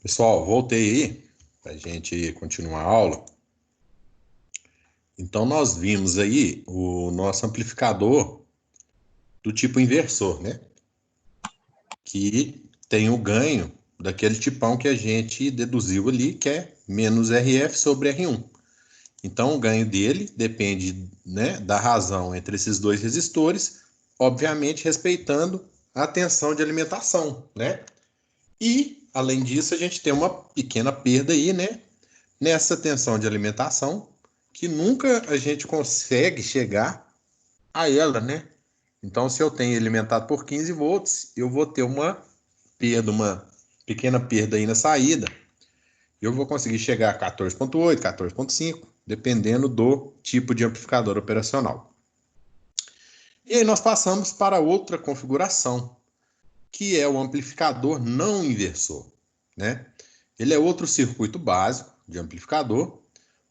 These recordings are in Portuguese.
Pessoal, voltei aí para a gente continuar a aula. Então, nós vimos aí o nosso amplificador do tipo inversor, né? Que tem o ganho daquele tipão que a gente deduziu ali, que é menos RF sobre R1. Então, o ganho dele depende, né, da razão entre esses dois resistores, obviamente respeitando a tensão de alimentação, né? E, além disso, a gente tem uma pequena perda aí, né, nessa tensão de alimentação, que nunca a gente consegue chegar a ela, né? Então, se eu tenho alimentado por 15 volts, eu vou ter uma perda, uma pequena perda aí na saída. Eu vou conseguir chegar a 14,8, 14,5, dependendo do tipo de amplificador operacional. E aí nós passamos para outra configuração, que é o amplificador não inversor, né? Ele é outro circuito básico de amplificador,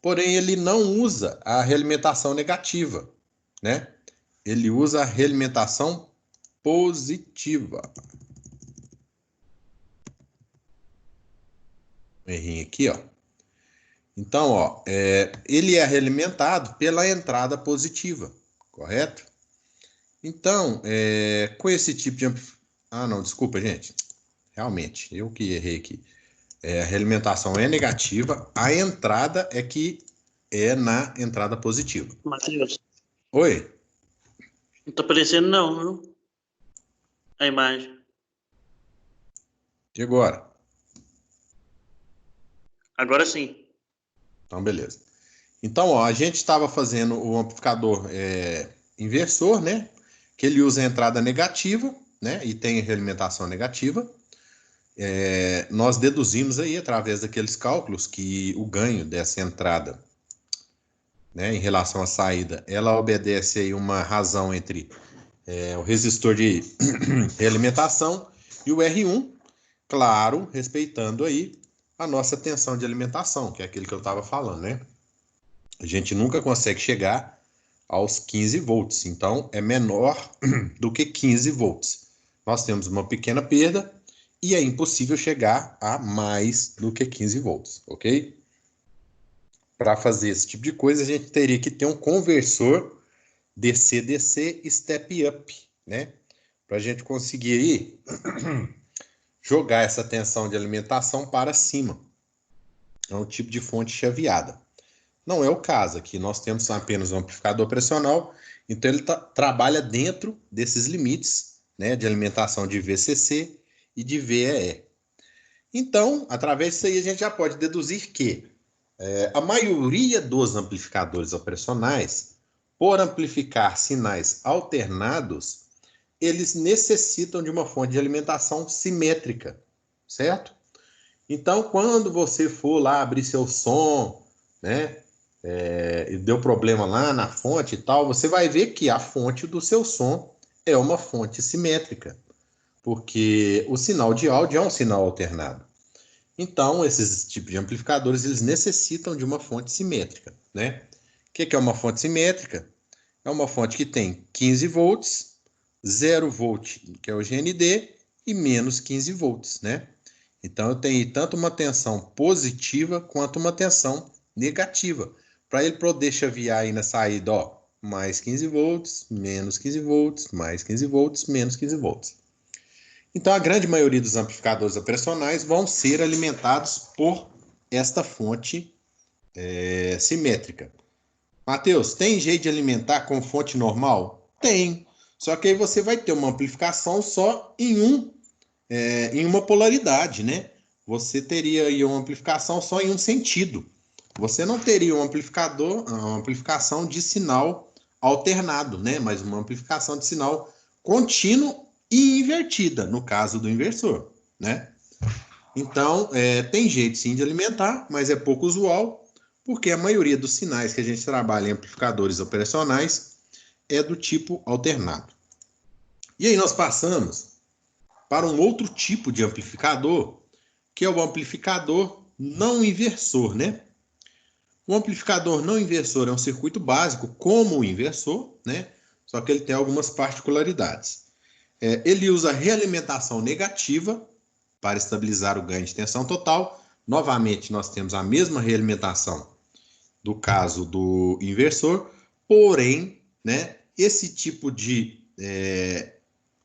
porém ele não usa a realimentação negativa, né? Ele usa a realimentação positiva. Um errinho aqui, ó. Então, ó, ele é realimentado pela entrada positiva, correto? Então, com esse tipo de Ah, não, desculpa, gente. Realmente, eu que errei aqui. A realimentação é negativa, a entrada é que é na entrada positiva. Matheus, Oi? não tá aparecendo não, viu? A imagem. E agora? Agora sim. Então, beleza. Então, ó, a gente estava fazendo o amplificador inversor, né? Que ele usa a entrada negativa, né? E tem a realimentação negativa. Nós deduzimos aí, através daqueles cálculos, que o ganho dessa entrada, né, em relação à saída, ela obedece aí uma razão entre o resistor de realimentação e o R1, claro, respeitando aí a nossa tensão de alimentação, que é aquele que eu estava falando, né? A gente nunca consegue chegar aos 15 volts, então é menor do que 15 volts. Nós temos uma pequena perda e é impossível chegar a mais do que 15 volts, ok? Para fazer esse tipo de coisa, a gente teria que ter um conversor DC-DC step-up, né? Para a gente conseguir aí jogar essa tensão de alimentação para cima. É um tipo de fonte chaveada. Não é o caso aqui, nós temos apenas um amplificador pressional, então ele trabalha dentro desses limites, né, de alimentação de VCC e de VEE. Então, através disso aí, a gente já pode deduzir que a maioria dos amplificadores operacionais, por amplificar sinais alternados, eles necessitam de uma fonte de alimentação simétrica, certo? Então, quando você for lá abrir seu som, né, e deu problema lá na fonte e tal, você vai ver que a fonte do seu som é uma fonte simétrica, porque o sinal de áudio é um sinal alternado. Então, esses tipos de amplificadores, eles necessitam de uma fonte simétrica, né? O que é uma fonte simétrica? É uma fonte que tem 15 volts, 0 volt, que é o GND, e menos 15 volts, né? Então, eu tenho tanto uma tensão positiva quanto uma tensão negativa, para ele poder chavear aí na saída, ó, mais 15 volts, menos 15 volts, mais 15 volts, menos 15 volts. Então, a grande maioria dos amplificadores operacionais vão ser alimentados por esta fonte simétrica. Matheus, tem jeito de alimentar com fonte normal? Tem. Só que aí você vai ter uma amplificação só em uma polaridade, né? Você teria aí uma amplificação só em um sentido. Você não teria um amplificador, uma amplificação de sinal alternado, né? Mas uma amplificação de sinal contínuo e invertida, no caso do inversor, né? Então, tem jeito sim de alimentar, mas é pouco usual, porque a maioria dos sinais que a gente trabalha em amplificadores operacionais é do tipo alternado. E aí nós passamos para um outro tipo de amplificador, que é o amplificador não inversor, né? O amplificador não inversor é um circuito básico, como o inversor, né? Só que ele tem algumas particularidades. Ele usa realimentação negativa, para estabilizar o ganho de tensão total. Novamente, nós temos a mesma realimentação do caso do inversor, porém, né, esse tipo de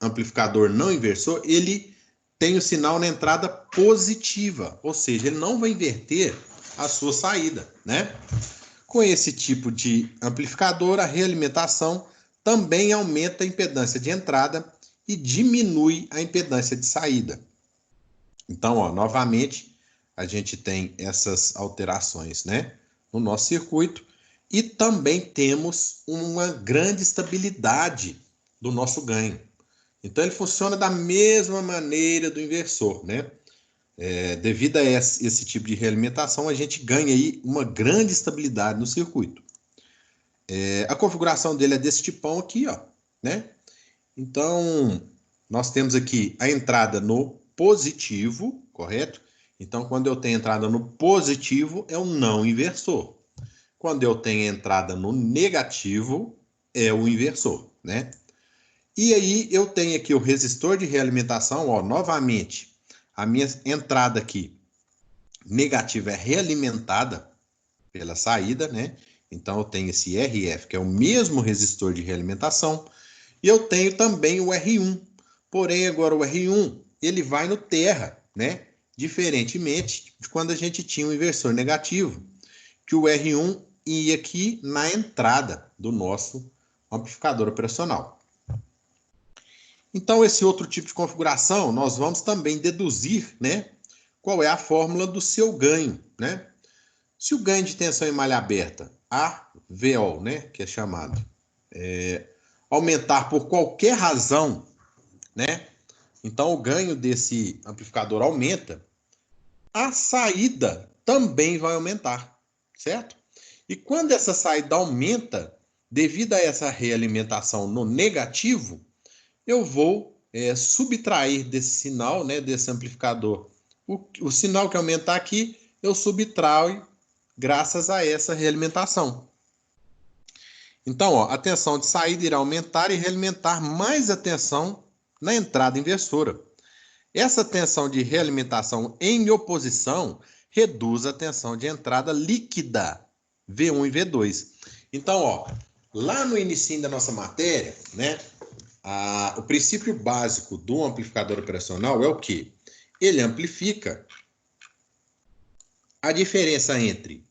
amplificador não inversor, ele tem o sinal na entrada positiva, ou seja, ele não vai inverter a sua saída, né? Com esse tipo de amplificador, a realimentação também aumenta a impedância de entrada e diminui a impedância de saída. Então, ó, novamente, a gente tem essas alterações, né, no nosso circuito e também temos uma grande estabilidade do nosso ganho. Então, ele funciona da mesma maneira do inversor, né? Devido a esse tipo de realimentação, a gente ganha aí uma grande estabilidade no circuito. A configuração dele é desse tipão aqui, ó, né? Então, nós temos aqui a entrada no positivo, correto? Então, quando eu tenho entrada no positivo, é um não inversor. Quando eu tenho entrada no negativo, é o inversor, né? E aí, eu tenho aqui o resistor de realimentação, ó, novamente, a minha entrada aqui negativa é realimentada pela saída, né? Então, eu tenho esse RF, que é o mesmo resistor de realimentação, e eu tenho também o R1. Porém, agora o R1, ele vai no terra, né? Diferentemente de quando a gente tinha um inversor negativo, que o R1 ia aqui na entrada do nosso amplificador operacional. Então, esse outro tipo de configuração, nós vamos também deduzir, né, qual é a fórmula do seu ganho, né? Se o ganho de tensão em malha aberta, AVO, né, que é chamado, aumentar por qualquer razão, né? Então, o ganho desse amplificador aumenta, a saída também vai aumentar, certo? E quando essa saída aumenta, devido a essa realimentação no negativo, eu vou subtrair desse sinal, né, desse amplificador. O sinal que aumentar aqui, eu subtraio graças a essa realimentação. Então, ó, a tensão de saída irá aumentar e realimentar mais a tensão na entrada inversora. Essa tensão de realimentação em oposição reduz a tensão de entrada líquida, V1 e V2. Então, ó, lá no início da nossa matéria, né, o princípio básico do amplificador operacional é o quê? Ele amplifica a diferença entre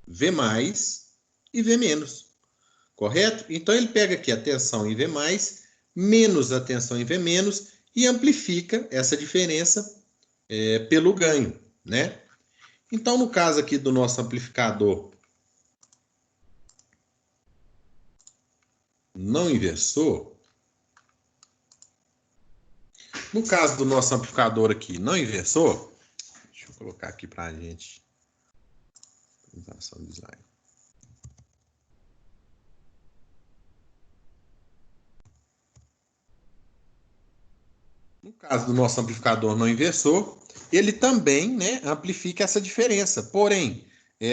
V mais e V menos, correto? Então, ele pega aqui a tensão em V mais, menos a tensão em V menos, e amplifica essa diferença pelo ganho, né? Então, no caso aqui do nosso amplificador não inversor, no caso do nosso amplificador aqui não inversor, deixa eu colocar aqui para a gente. Apresentação design. No caso do nosso amplificador não inversor, ele também, né, amplifica essa diferença. Porém,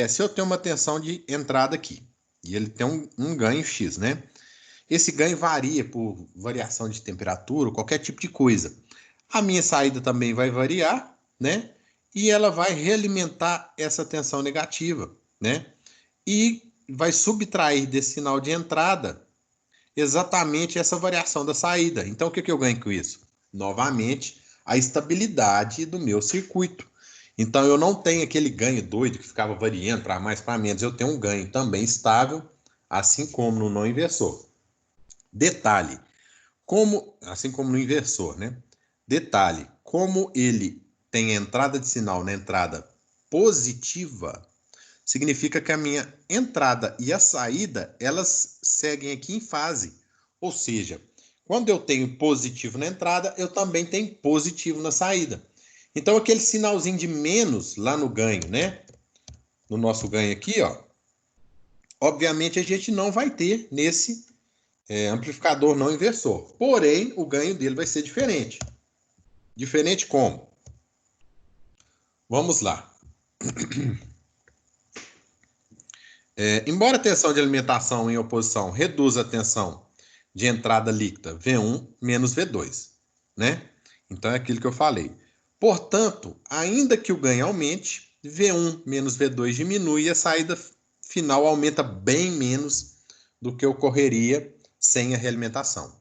se eu tenho uma tensão de entrada aqui, e ele tem um ganho X, né? Esse ganho varia por variação de temperatura, qualquer tipo de coisa. A minha saída também vai variar, né? E ela vai realimentar essa tensão negativa, né? E vai subtrair desse sinal de entrada exatamente essa variação da saída. Então, o que eu ganho com isso? Novamente, a estabilidade do meu circuito. Então, eu não tenho aquele ganho doido que ficava variando para mais, para menos. Eu tenho um ganho também estável, assim como no não inversor. Detalhe, assim como no inversor, né? Detalhe, como ele tem entrada de sinal na entrada positiva, significa que a minha entrada e a saída, elas seguem aqui em fase. Ou seja, quando eu tenho positivo na entrada, eu também tenho positivo na saída. Então, aquele sinalzinho de menos lá no ganho, né? No nosso ganho aqui, ó. Obviamente, a gente não vai ter nesse amplificador não inversor. Porém, o ganho dele vai ser diferente. Diferente como? Vamos lá. Embora a tensão de alimentação em oposição reduza a tensão de entrada líquida V1 menos V2, né? Então é aquilo que eu falei. Portanto, ainda que o ganho aumente, V1 menos V2 diminui e a saída final aumenta bem menos do que ocorreria sem a realimentação.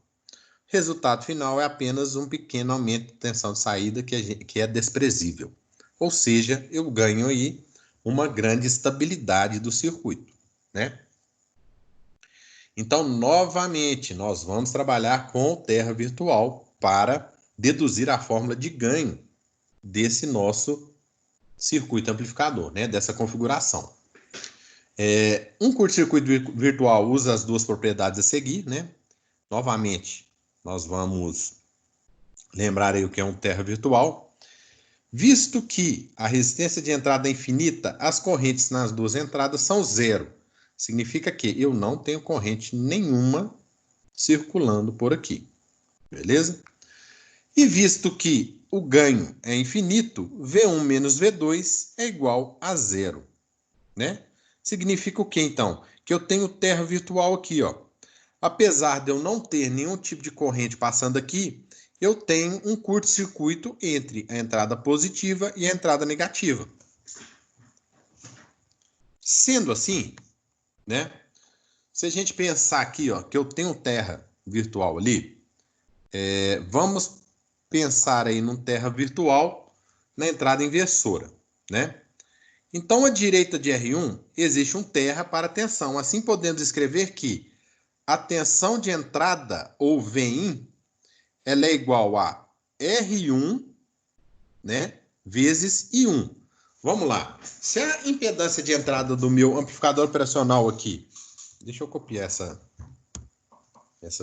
Resultado final é apenas um pequeno aumento de tensão de saída que é desprezível. Ou seja, eu ganho aí uma grande estabilidade do circuito, né? Então, novamente, nós vamos trabalhar com terra virtual para deduzir a fórmula de ganho desse nosso circuito amplificador, né? Dessa configuração. Um curto-circuito virtual usa as duas propriedades a seguir, né? Novamente, nós vamos lembrar aí o que é um terra virtual. Visto que a resistência de entrada é infinita, as correntes nas duas entradas são zero. Significa que eu não tenho corrente nenhuma circulando por aqui. Beleza? E visto que o ganho é infinito, V1 menos V2 é igual a zero. Né? Significa o que, então? Que eu tenho terra virtual aqui, ó. Apesar de eu não ter nenhum tipo de corrente passando aqui, eu tenho um curto-circuito entre a entrada positiva e a entrada negativa. Sendo assim, né? Se a gente pensar aqui, ó, que eu tenho terra virtual ali, vamos pensar aí num terra virtual na entrada inversora, né? Então, à direita de R1, existe um terra para tensão. Assim, podemos escrever que a tensão de entrada, ou Vin, ela é igual a R1, né, vezes I1. Vamos lá. Se a impedância de entrada do meu amplificador operacional aqui, deixa eu copiar essa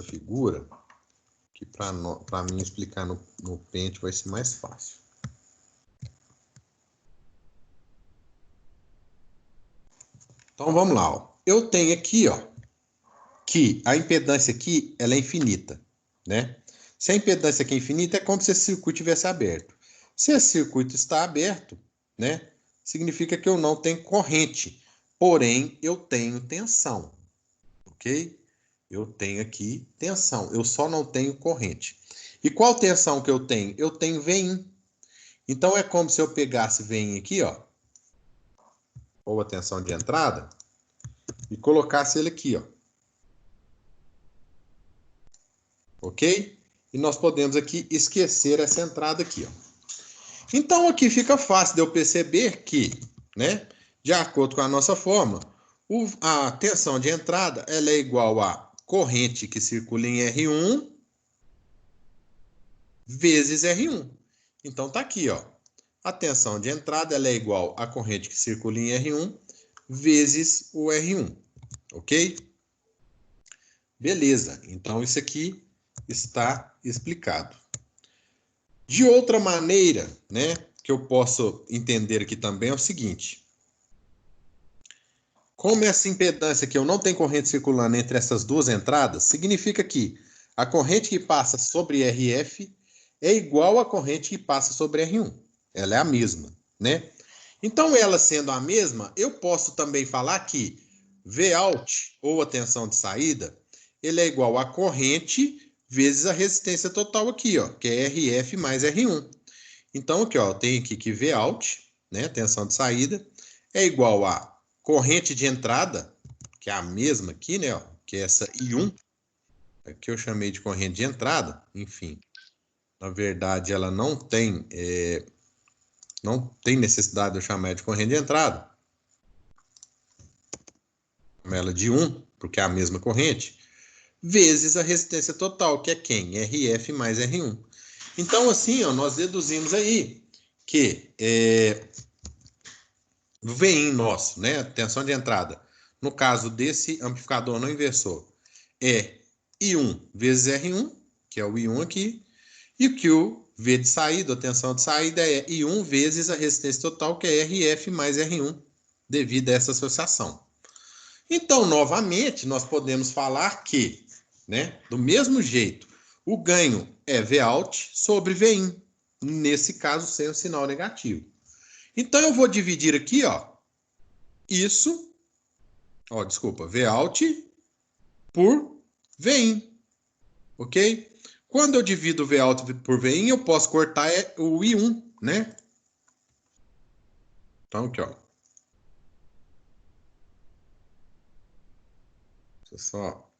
figura, que para mim explicar no pente vai ser mais fácil. Então vamos lá. Ó. Eu tenho aqui, ó, que a impedância aqui ela é infinita, né? Se a impedância aqui é infinita, é como se esse circuito tivesse aberto. Se esse circuito está aberto, né, significa que eu não tenho corrente, porém eu tenho tensão, ok? Eu tenho aqui tensão, eu só não tenho corrente. E qual tensão que eu tenho? Eu tenho Vin. Então é como se eu pegasse Vin aqui, ó, ou a tensão de entrada, e colocasse ele aqui, ó. Ok? E nós podemos aqui esquecer essa entrada aqui, ó. Então, aqui fica fácil de eu perceber que, né, de acordo com a nossa fórmula, a tensão de entrada ela é igual a corrente que circula em R1 vezes R1. Então, tá aqui, ó. A tensão de entrada ela é igual à corrente que circula em R1 vezes o R1. Ok? Beleza. Então, isso aqui está explicado. De outra maneira, né, que eu posso entender aqui também é o seguinte. Como essa impedância aqui eu não tenho corrente circulando entre essas duas entradas, significa que a corrente que passa sobre RF é igual à corrente que passa sobre R1. Ela é a mesma, né? Então, ela sendo a mesma, eu posso também falar que Vout, ou a tensão de saída, ele é igual à corrente vezes a resistência total aqui, ó, que é RF mais R1. Então, aqui, ó, eu tenho aqui que Vout, né, tensão de saída, é igual a corrente de entrada, que é a mesma aqui, né, ó, que é essa I1, que eu chamei de corrente de entrada, enfim. Na verdade, ela não tem necessidade de eu chamar de corrente de entrada. Chamo ela de 1, porque é a mesma corrente, vezes a resistência total, que é quem? RF mais R1. Então, assim, ó, nós deduzimos aí que o Vin nosso, né, tensão de entrada, no caso desse amplificador não inversor, é I1 vezes R1, que é o I1 aqui, e que o V de saída, a tensão de saída, é I1 vezes a resistência total, que é RF mais R1, devido a essa associação. Então, novamente, nós podemos falar que, né, do mesmo jeito, o ganho é Vout sobre Vin, nesse caso sem o sinal negativo. Então, eu vou dividir aqui, ó, isso, ó, desculpa, Vout por Vin, ok? Quando eu divido Vout por Vin, eu posso cortar o I1, né? Então, aqui, ó. Deixa eu só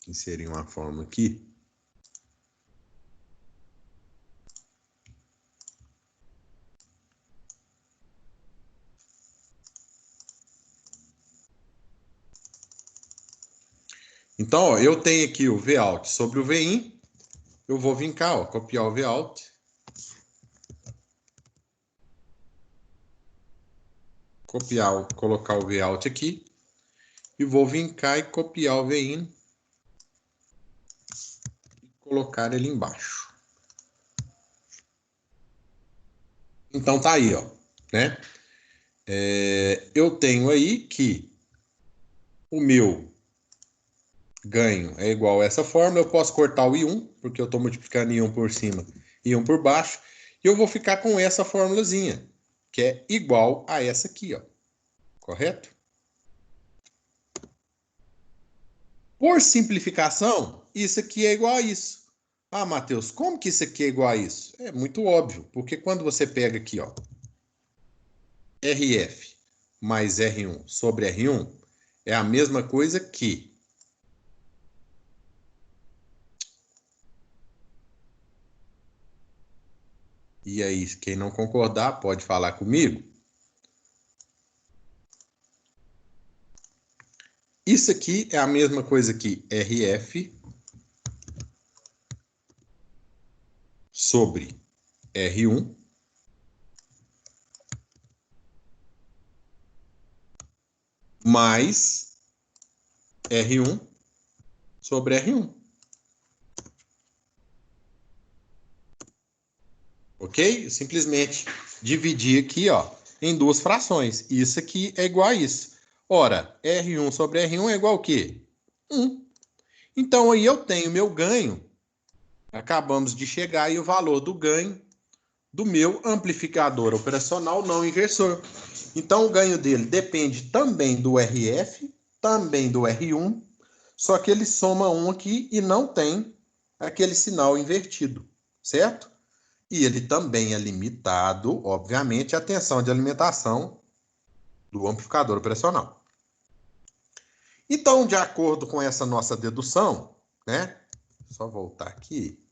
inserir uma fórmula aqui. Então, ó, eu tenho aqui o Vout sobre o Vin. Eu vou vir cá, ó, copiar o Vout. Copiar, colocar o Vout aqui. E vou vir cá e copiar o Vin. E colocar ele embaixo. Então, tá aí, ó, né? Eu tenho aí que o meu ganho é igual a essa fórmula. Eu posso cortar o I1, porque eu estou multiplicando I1 por cima e I1 por baixo. E eu vou ficar com essa formulazinha, que é igual a essa aqui, ó. Correto? Por simplificação, isso aqui é igual a isso. Ah, Matheus, como que isso aqui é igual a isso? É muito óbvio, porque quando você pega aqui, ó, RF mais R1 sobre R1, é a mesma coisa que... E aí, quem não concordar, pode falar comigo. Isso aqui é a mesma coisa que RF sobre R1 mais R1 sobre R1. Ok? Simplesmente dividir aqui, ó, em duas frações. Isso aqui é igual a isso. Ora, R1 sobre R1 é igual a quê? 1. Então, aí eu tenho meu ganho. Acabamos de chegar aí o valor do ganho do meu amplificador operacional não inversor. Então, o ganho dele depende também do RF, também do R1, só que ele soma um aqui e não tem aquele sinal invertido, certo? E ele também é limitado, obviamente, à tensão de alimentação do amplificador operacional. Então, de acordo com essa nossa dedução, né? Só voltar aqui,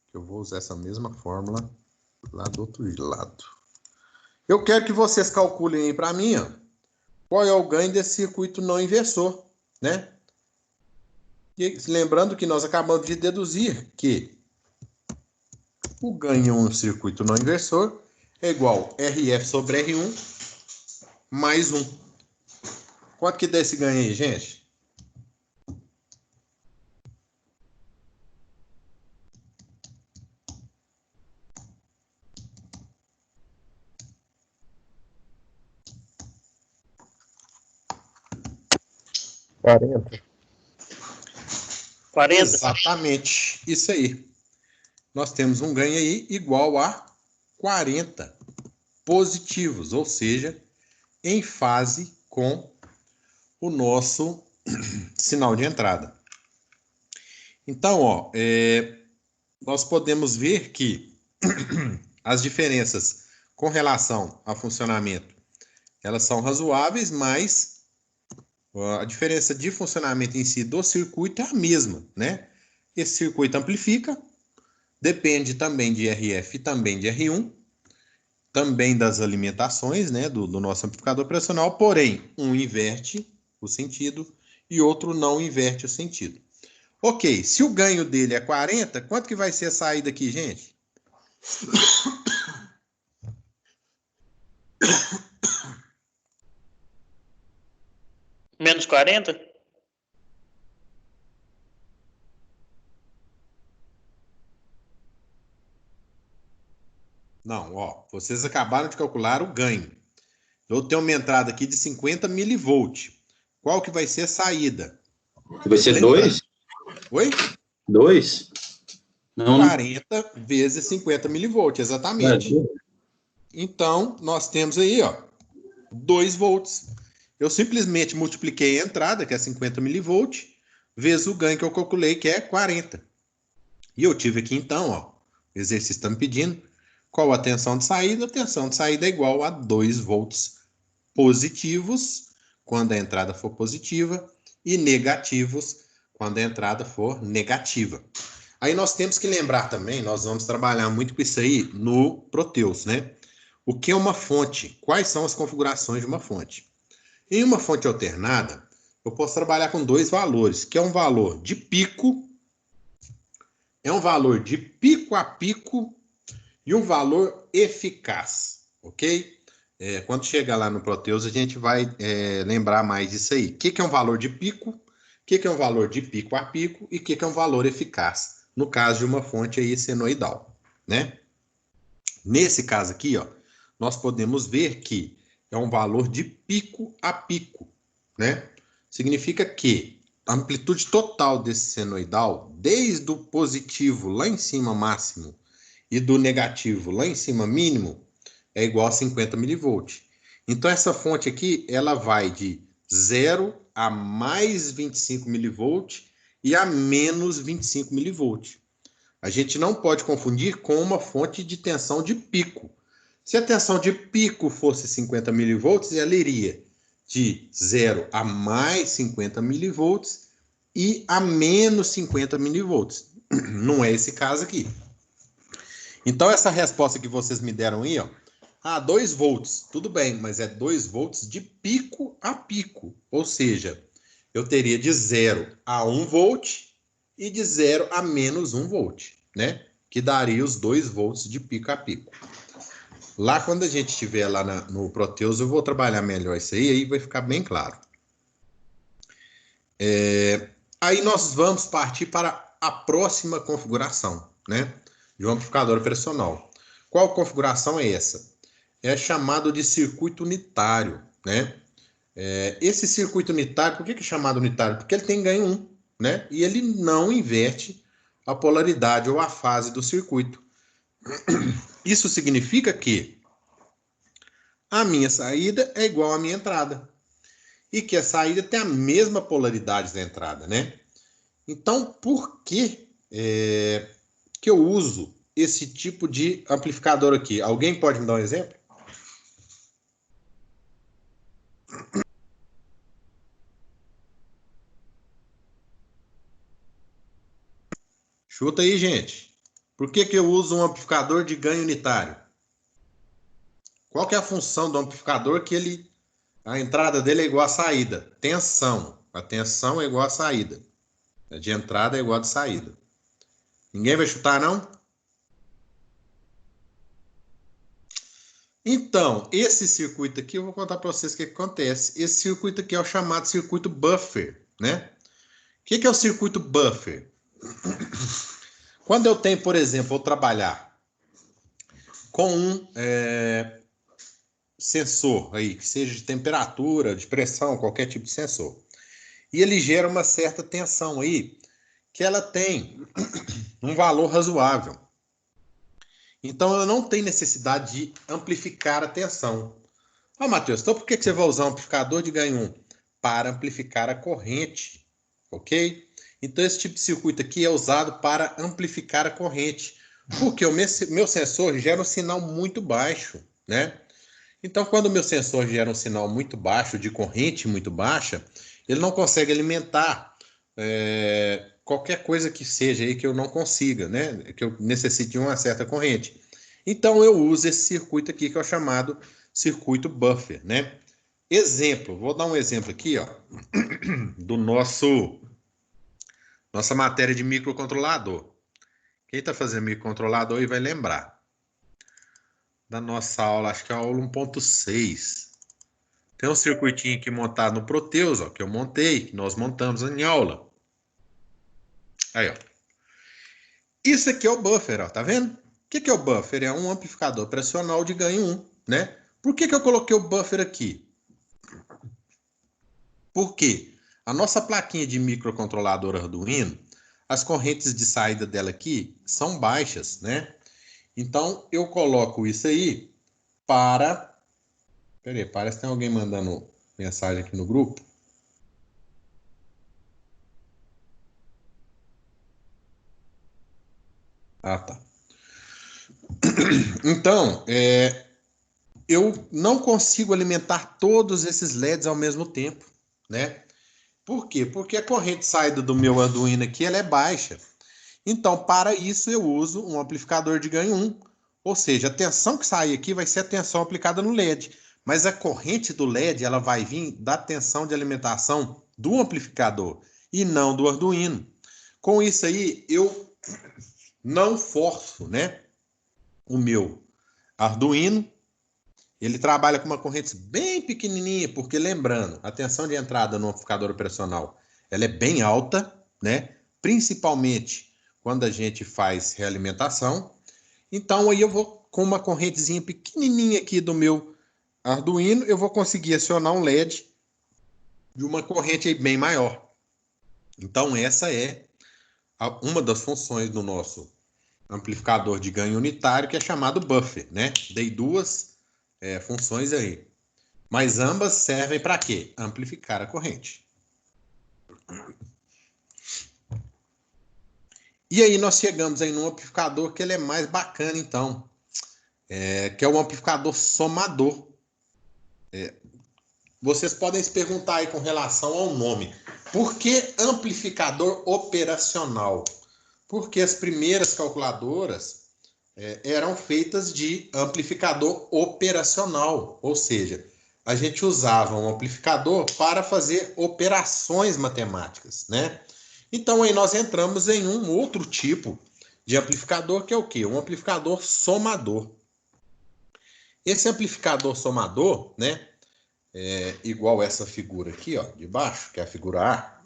que eu vou usar essa mesma fórmula lá do outro lado. Eu quero que vocês calculem aí para mim, ó, qual é o ganho desse circuito não inversor, né? E lembrando que nós acabamos de deduzir que o ganho em um circuito não inversor é igual a RF sobre R1 mais 1. Quanto que dá esse ganho aí, gente? Quarenta. 40? Exatamente, isso aí. Nós temos um ganho aí igual a 40 positivos, ou seja, em fase com o nosso sinal de entrada. Então, ó, nós podemos ver que as diferenças com relação ao funcionamento, elas são razoáveis, mas a diferença de funcionamento em si do circuito é a mesma, né? Esse circuito amplifica, depende também de RF e também de R1, também das alimentações, né, do nosso amplificador operacional, porém, um inverte o sentido e outro não inverte o sentido. Ok, se o ganho dele é 40, quanto que vai ser a saída aqui, gente? Menos 40? Não, ó, vocês acabaram de calcular o ganho. Eu tenho uma entrada aqui de 50 milivolt. Qual que vai ser a saída? Vai ser Lembrando. 2? Oi? 2? Não. 40 vezes 50 milivolt, exatamente. Então, nós temos aí, ó, 2 volts. Eu simplesmente multipliquei a entrada, que é 50 milivolt, vezes o ganho que eu calculei, que é 40. E eu tive aqui, então, ó, o exercício está me pedindo, Qual a tensão de saída? A tensão de saída é igual a 2 volts positivos, quando a entrada for positiva, e negativos, quando a entrada for negativa. Aí nós temos que lembrar também, nós vamos trabalhar muito com isso aí no Proteus, né? O que é uma fonte? Quais são as configurações de uma fonte? Em uma fonte alternada, eu posso trabalhar com dois valores, que é um valor de pico, a pico e um valor eficaz, ok? Quando chegar lá no Proteus, a gente vai lembrar mais disso aí. O que é um valor de pico? O que é um valor de pico a pico? E o que é um valor eficaz? No caso de uma fonte aí senoidal, né? Nesse caso aqui, ó, nós podemos ver que é um valor de pico a pico, né? Significa que a amplitude total desse senoidal, desde o positivo lá em cima máximo e do negativo lá em cima mínimo, é igual a 50 milivolts. Então essa fonte aqui, ela vai de 0 a mais 25 milivolts e a menos 25 milivolts. A gente não pode confundir com uma fonte de tensão de pico. Se a tensão de pico fosse 50 milivolts, ela iria de 0 a mais 50 milivolts e a menos 50 milivolts. Não é esse caso aqui. Então, essa resposta que vocês me deram aí, ó, 2 volts, tudo bem, mas é 2 volts de pico a pico. Ou seja, eu teria de 0 a 1 volt e de 0 a menos 1 volt, né? Que daria os 2 volts de pico a pico. Lá, quando a gente estiver lá no Proteus, eu vou trabalhar melhor isso aí vai ficar bem claro. Aí nós vamos partir para a próxima configuração, né? De um amplificador operacional. Qual configuração é essa? É chamado de circuito unitário, né? Esse circuito unitário, por que é chamado unitário? Porque ele tem ganho 1, né? E ele não inverte a polaridade ou a fase do circuito. Isso significa que a minha saída é igual à minha entrada. E que a saída tem a mesma polaridade da entrada, né? Então, por que que eu uso esse tipo de amplificador aqui? Alguém pode me dar um exemplo? Chuta aí, gente. Por que eu uso um amplificador de ganho unitário? Qual que é a função do amplificador que a entrada dele é igual à saída? Tensão. A tensão é igual à saída. A de entrada é igual à de saída. Ninguém vai chutar, não? Então, esse circuito aqui, eu vou contar para vocês o que acontece. Esse circuito aqui é o chamado circuito buffer, né? O que é o circuito buffer? Quando eu tenho, por exemplo, vou trabalhar com um sensor aí, que seja de temperatura, de pressão, qualquer tipo de sensor, e ele gera uma certa tensão aí, que ela tem um valor razoável. Então, eu não tenho necessidade de amplificar a tensão. Matheus, então por que você vai usar um amplificador de ganho 1? Para amplificar a corrente, ok? Então, esse tipo de circuito aqui é usado para amplificar a corrente, porque o meu sensor gera um sinal muito baixo, né? Então, quando o meu sensor gera um sinal muito baixo, de corrente muito baixa, ele não consegue alimentar qualquer coisa que seja aí que eu não consiga, né? Que eu necessite de uma certa corrente. Então, eu uso esse circuito aqui, que é o chamado circuito buffer, né? Exemplo, vou dar um exemplo aqui, ó, do nossa matéria de microcontrolador. Quem está fazendo microcontrolador aí vai lembrar da nossa aula, acho que é a aula 1.6. Tem um circuitinho aqui montado no Proteus, ó, que eu montei, que nós montamos em aula. Aí, ó. Isso aqui é o buffer, ó, tá vendo? O que é o buffer? É um amplificador operacional de ganho 1, né? Por que eu coloquei o buffer aqui? Porque a nossa plaquinha de microcontrolador Arduino, as correntes de saída dela aqui são baixas, né? Então, eu coloco isso aí para... Peraí, parece que tem alguém mandando mensagem aqui no grupo. Ah, tá. Então, eu não consigo alimentar todos esses LEDs ao mesmo tempo, né? Por quê? Porque a corrente de saída do meu Arduino aqui ela é baixa. Então, para isso, eu uso um amplificador de ganho 1. Ou seja, a tensão que sair aqui vai ser a tensão aplicada no LED. Mas a corrente do LED ela vai vir da tensão de alimentação do amplificador e não do Arduino. Com isso aí, eu não forço, né, o meu Arduino. Ele trabalha com uma corrente bem pequenininha, porque lembrando, a tensão de entrada no amplificador operacional ela é bem alta, né? Principalmente quando a gente faz realimentação. Então aí eu vou com uma correntezinha pequenininha aqui do meu Arduino, eu vou conseguir acionar um LED de uma corrente bem maior. Então essa é uma das funções do nosso amplificador de ganho unitário, que é chamado buffer, né? Dei duas funções aí. Mas ambas servem para quê? Amplificar a corrente. E aí nós chegamos aí num amplificador que ele é mais bacana, então. Que é o amplificador somador. Vocês podem se perguntar aí com relação ao nome. Por que amplificador operacional? Porque as primeiras calculadoras eram feitas de amplificador operacional, ou seja, a gente usava um amplificador para fazer operações matemáticas, né? Então aí nós entramos em um outro tipo de amplificador, que é o quê? Um amplificador somador. Esse amplificador somador, né, igual essa figura aqui, ó, de baixo, que é a figura A,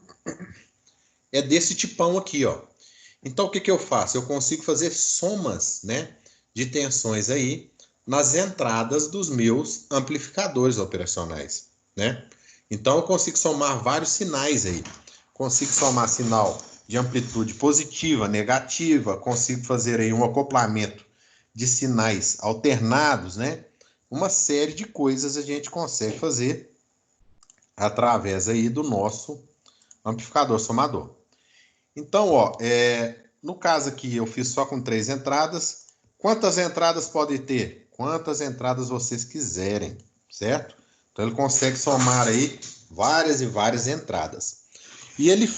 é desse tipão aqui, ó. Então, o que eu faço? Eu consigo fazer somas, né, de tensões aí nas entradas dos meus amplificadores operacionais, né? Então, eu consigo somar vários sinais aí. Consigo somar sinal de amplitude positiva, negativa, consigo fazer aí um acoplamento de sinais alternados, né? Uma série de coisas a gente consegue fazer através aí do nosso amplificador somador. Então, ó, no caso aqui eu fiz só com 3 entradas. Quantas entradas pode ter? Quantas entradas vocês quiserem, certo? Então ele consegue somar aí várias e várias entradas. E ele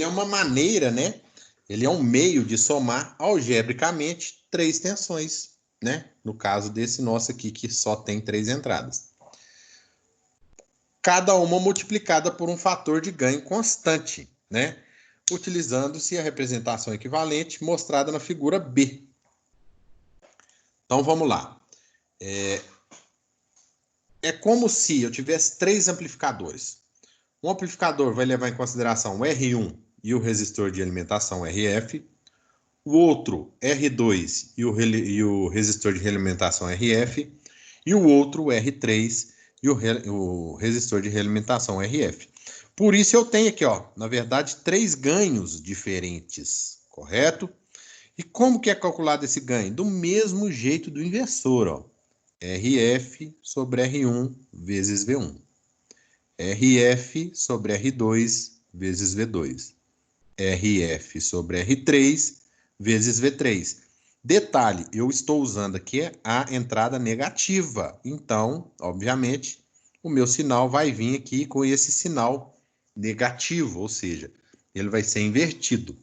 é uma maneira, né? Ele é um meio de somar algebricamente 3 tensões, né? No caso desse nosso aqui, que só tem 3 entradas. Cada uma multiplicada por um fator de ganho constante, né? Utilizando-se a representação equivalente mostrada na figura B. Então, vamos lá. É como se eu tivesse 3 amplificadores. Um amplificador vai levar em consideração o R1 e o resistor de alimentação RF, o outro R2 e o resistor de realimentação RF, e o outro R3 e o resistor de realimentação RF. Por isso eu tenho aqui, ó, na verdade, 3 ganhos diferentes, correto? E como que é calculado esse ganho? Do mesmo jeito do inversor, ó. RF sobre R1 vezes V1. RF sobre R2 vezes V2. RF sobre R3 vezes V3. Detalhe, eu estou usando aqui a entrada negativa. Então, obviamente, o meu sinal vai vir aqui com esse sinal negativo, ou seja, ele vai ser invertido.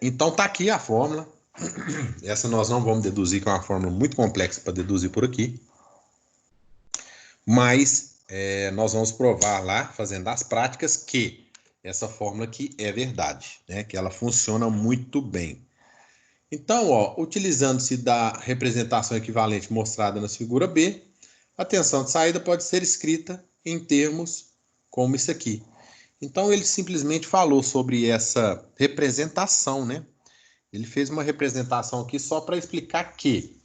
Então, tá aqui a fórmula. Essa nós não vamos deduzir, que é uma fórmula muito complexa para deduzir por aqui. Mas nós vamos provar lá, fazendo as práticas, que essa fórmula aqui é verdade, né? Que ela funciona muito bem. Então, ó, utilizando-se da representação equivalente mostrada na figura B, a tensão de saída pode ser escrita em termos como isso aqui. Então, ele simplesmente falou sobre essa representação, né? Ele fez uma representação aqui só para explicar que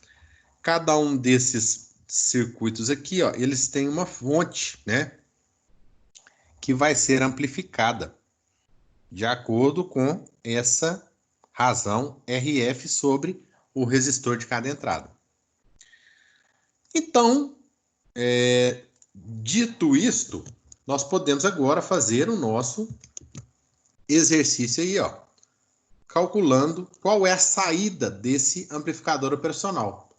cada um desses circuitos aqui, ó, eles têm uma fonte, né? Que vai ser amplificada de acordo com essa razão RF sobre o resistor de cada entrada. Então, dito isto, nós podemos agora fazer o nosso exercício aí, ó. calculando qual é a saída desse amplificador operacional.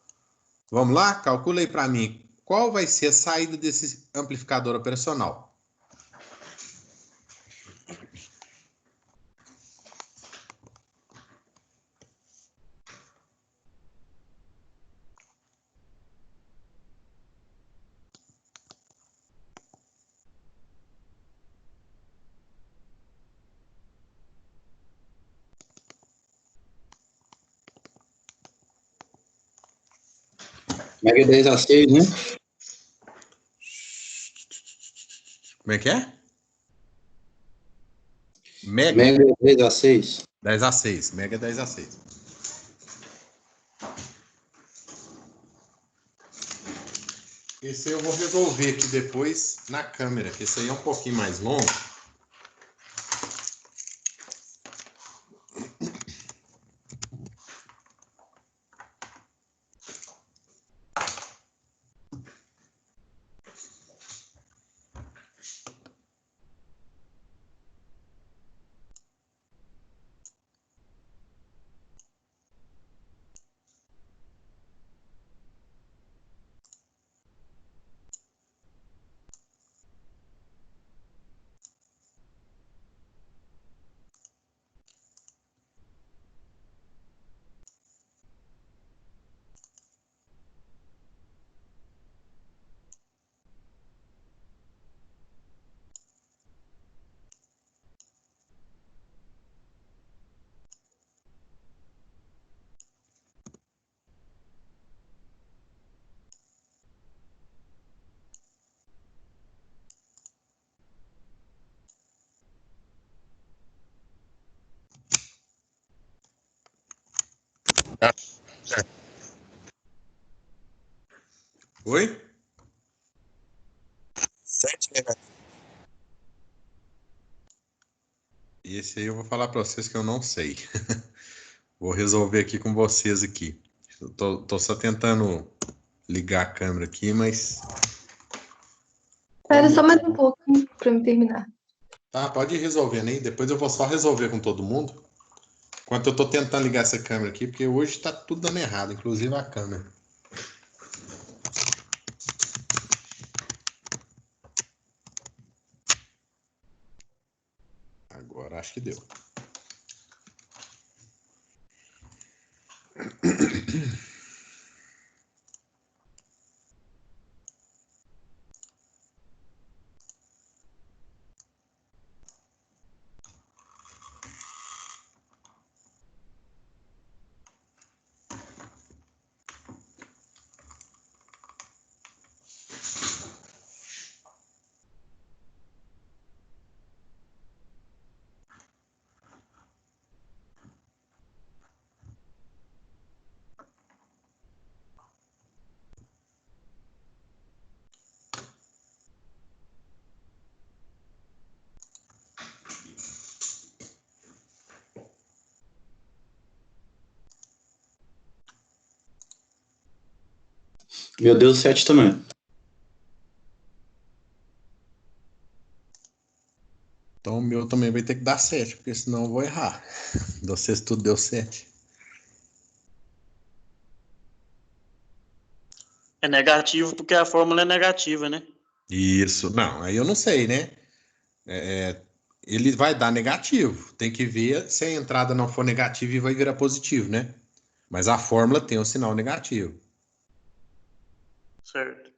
Vamos lá? Calcula aí para mim. Qual vai ser a saída desse amplificador operacional? Mega 10 a 6, né? Como é que é? Mega Mega 10 a 6. 10 a 6. Mega 10 a 6. Esse aí eu vou resolver aqui depois na câmera, que esse aí é um pouquinho mais longo. Oi? 7 negativos. Esse aí eu vou falar para vocês que eu não sei. Vou resolver aqui com vocês aqui. Eu tô só tentando ligar a câmera aqui, mas... Espera só mais um pouco para me terminar. Tá, pode ir resolvendo aí. Depois eu vou só resolver com todo mundo. Enquanto eu tô tentando ligar essa câmera aqui, porque hoje tá tudo dando errado, inclusive a câmera. Agora acho que deu. Meu Deus, 7 também. Então o meu também vai ter que dar 7, porque senão eu vou errar. Vocês tudo deu 7. É negativo porque a fórmula é negativa, né? Isso, não, aí eu não sei, né? Ele vai dar negativo. Tem que ver se a entrada não for negativa e vai virar positivo, né? Mas a fórmula tem um sinal negativo. Certo.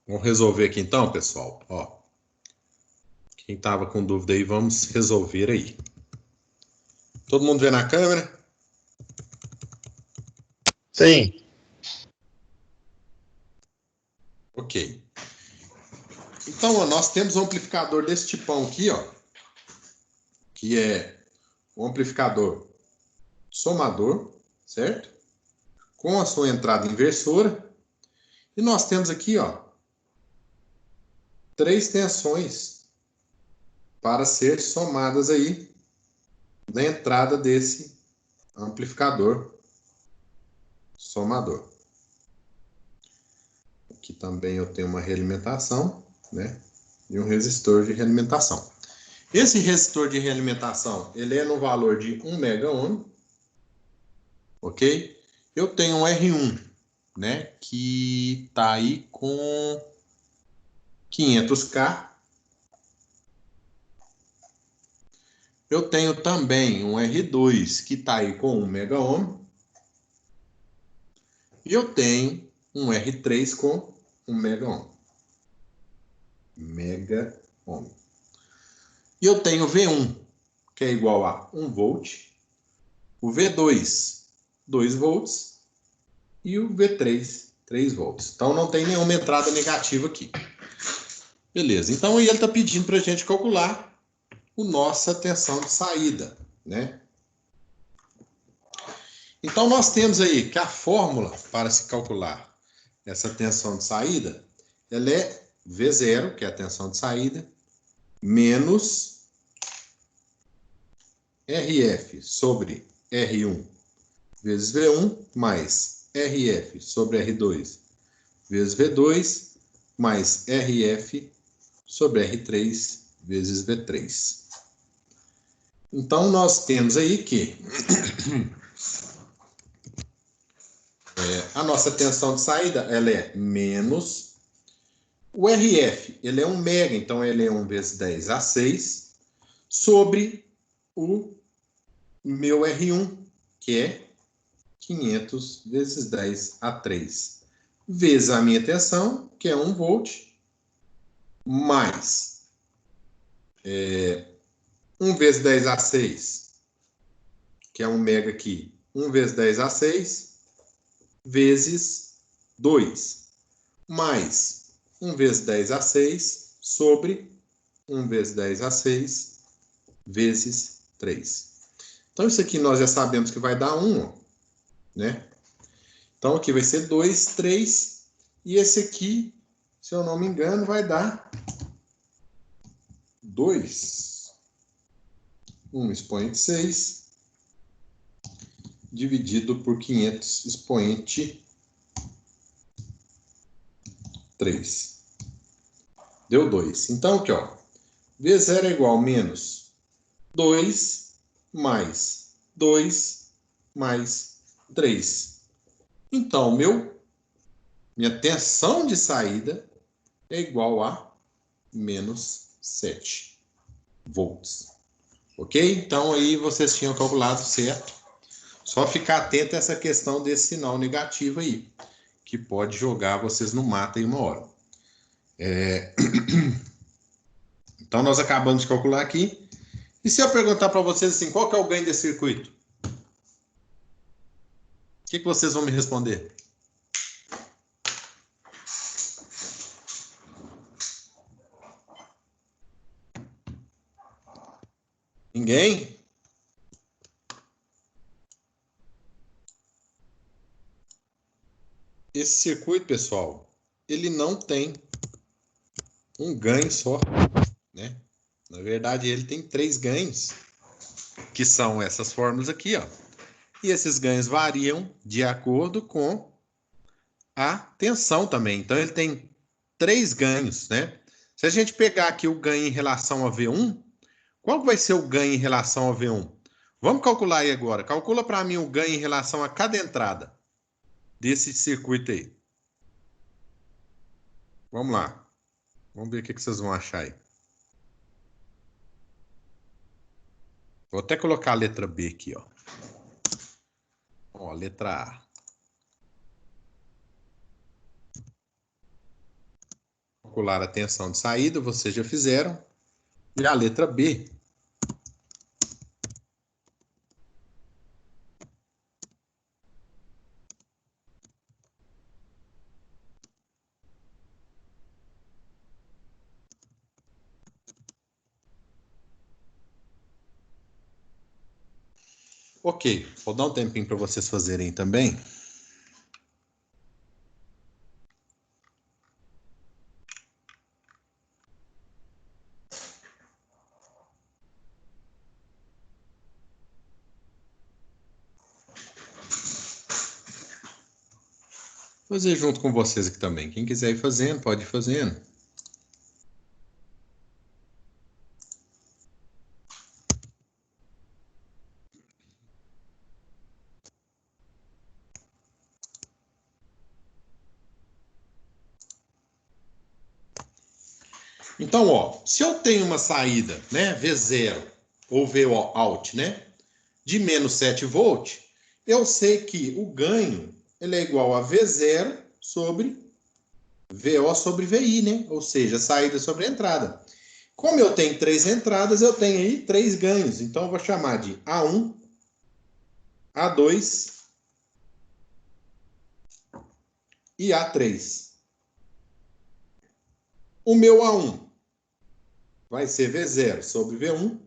Vamos resolver aqui então, pessoal. Ó, quem estava com dúvida aí, vamos resolver aí. Todo mundo vê na câmera? Sim. Ok. Então, ó, nós temos um amplificador desse tipão aqui, ó, que é o amplificador somador, certo? Com a sua entrada inversora. E nós temos aqui, ó, 3 tensões para ser somadas aí na entrada desse amplificador somador. Aqui também eu tenho uma realimentação, né? E um resistor de realimentação. Esse resistor de realimentação, ele é no valor de 1 megaohm, ok? Eu tenho um R1, né? Que está aí com 500K. Eu tenho também um R2 que está aí com 1 megaohm. E eu tenho um R3 com 1 megaohm. E eu tenho V1, que é igual a 1 volt. O V2, 2 volts. E o V3, 3 volts. Então não tem nenhuma entrada negativa aqui. Beleza, então aí ele está pedindo para a gente calcular a nossa tensão de saída, né? Então nós temos aí que a fórmula para se calcular essa tensão de saída, ela é V0, que é a tensão de saída, menos RF sobre R1 vezes V1, mais RF sobre R2 vezes V2, mais RF sobre R3 vezes V3. Então, nós temos aí que a nossa tensão de saída ela é menos o RF, ele é 1 mega, então ele é 1 vezes 10 a 6, sobre o meu R1, que é 500 vezes 10 a 3, vezes a minha tensão, que é 1 volt, mais 1 vezes 10 a 6, que é 1 mega aqui, 1 vezes 10 a 6, vezes 2, mais 1 vezes 10 a 6, sobre 1 vezes 10 a 6, vezes 3. Então, isso aqui nós já sabemos que vai dar 1, ó, né? Então, aqui vai ser 2, 3, e esse aqui, se eu não me engano, vai dar 2, 1 expoente 6, dividido por 500 expoente 3. Deu 2. Então, aqui, ó, V0 é igual a menos 2 mais 2 mais 3. Então, minha tensão de saída é igual a menos 7 volts. Ok? Então, aí vocês tinham calculado certo. Só ficar atento a essa questão desse sinal negativo aí, que pode jogar vocês no mato em uma hora. Então, nós acabamos de calcular aqui. E se eu perguntar para vocês assim, qual que é o ganho desse circuito? O que vocês vão me responder? Ninguém? Esse circuito, pessoal, ele não tem um ganho só, né? Na verdade, ele tem 3 ganhos, que são essas fórmulas aqui, ó. E esses ganhos variam de acordo com a tensão também. Então, ele tem 3 ganhos, né? Se a gente pegar aqui o ganho em relação a V1, qual vai ser o ganho em relação a V1? Vamos calcular aí agora. Calcula para mim o ganho em relação a cada entrada desse circuito aí. Vamos lá. Vamos ver o que vocês vão achar aí. Vou até colocar a letra B aqui, ó. Ó, letra A. Calcular a tensão de saída, vocês já fizeram. E a letra B. Ok, vou dar um tempinho para vocês fazerem também. Vou fazer junto com vocês aqui também. Quem quiser ir fazendo, pode ir fazendo. Então, ó, se eu tenho uma saída, né, V0 ou Vout, né, de menos 7 volts, eu sei que o ganho ele é igual a V0 sobre VO sobre VI, né? Ou seja, saída sobre entrada. Como eu tenho 3 entradas, eu tenho aí 3 ganhos. Então, eu vou chamar de A1, A2 e A3. O meu A1 vai ser V0 sobre V1.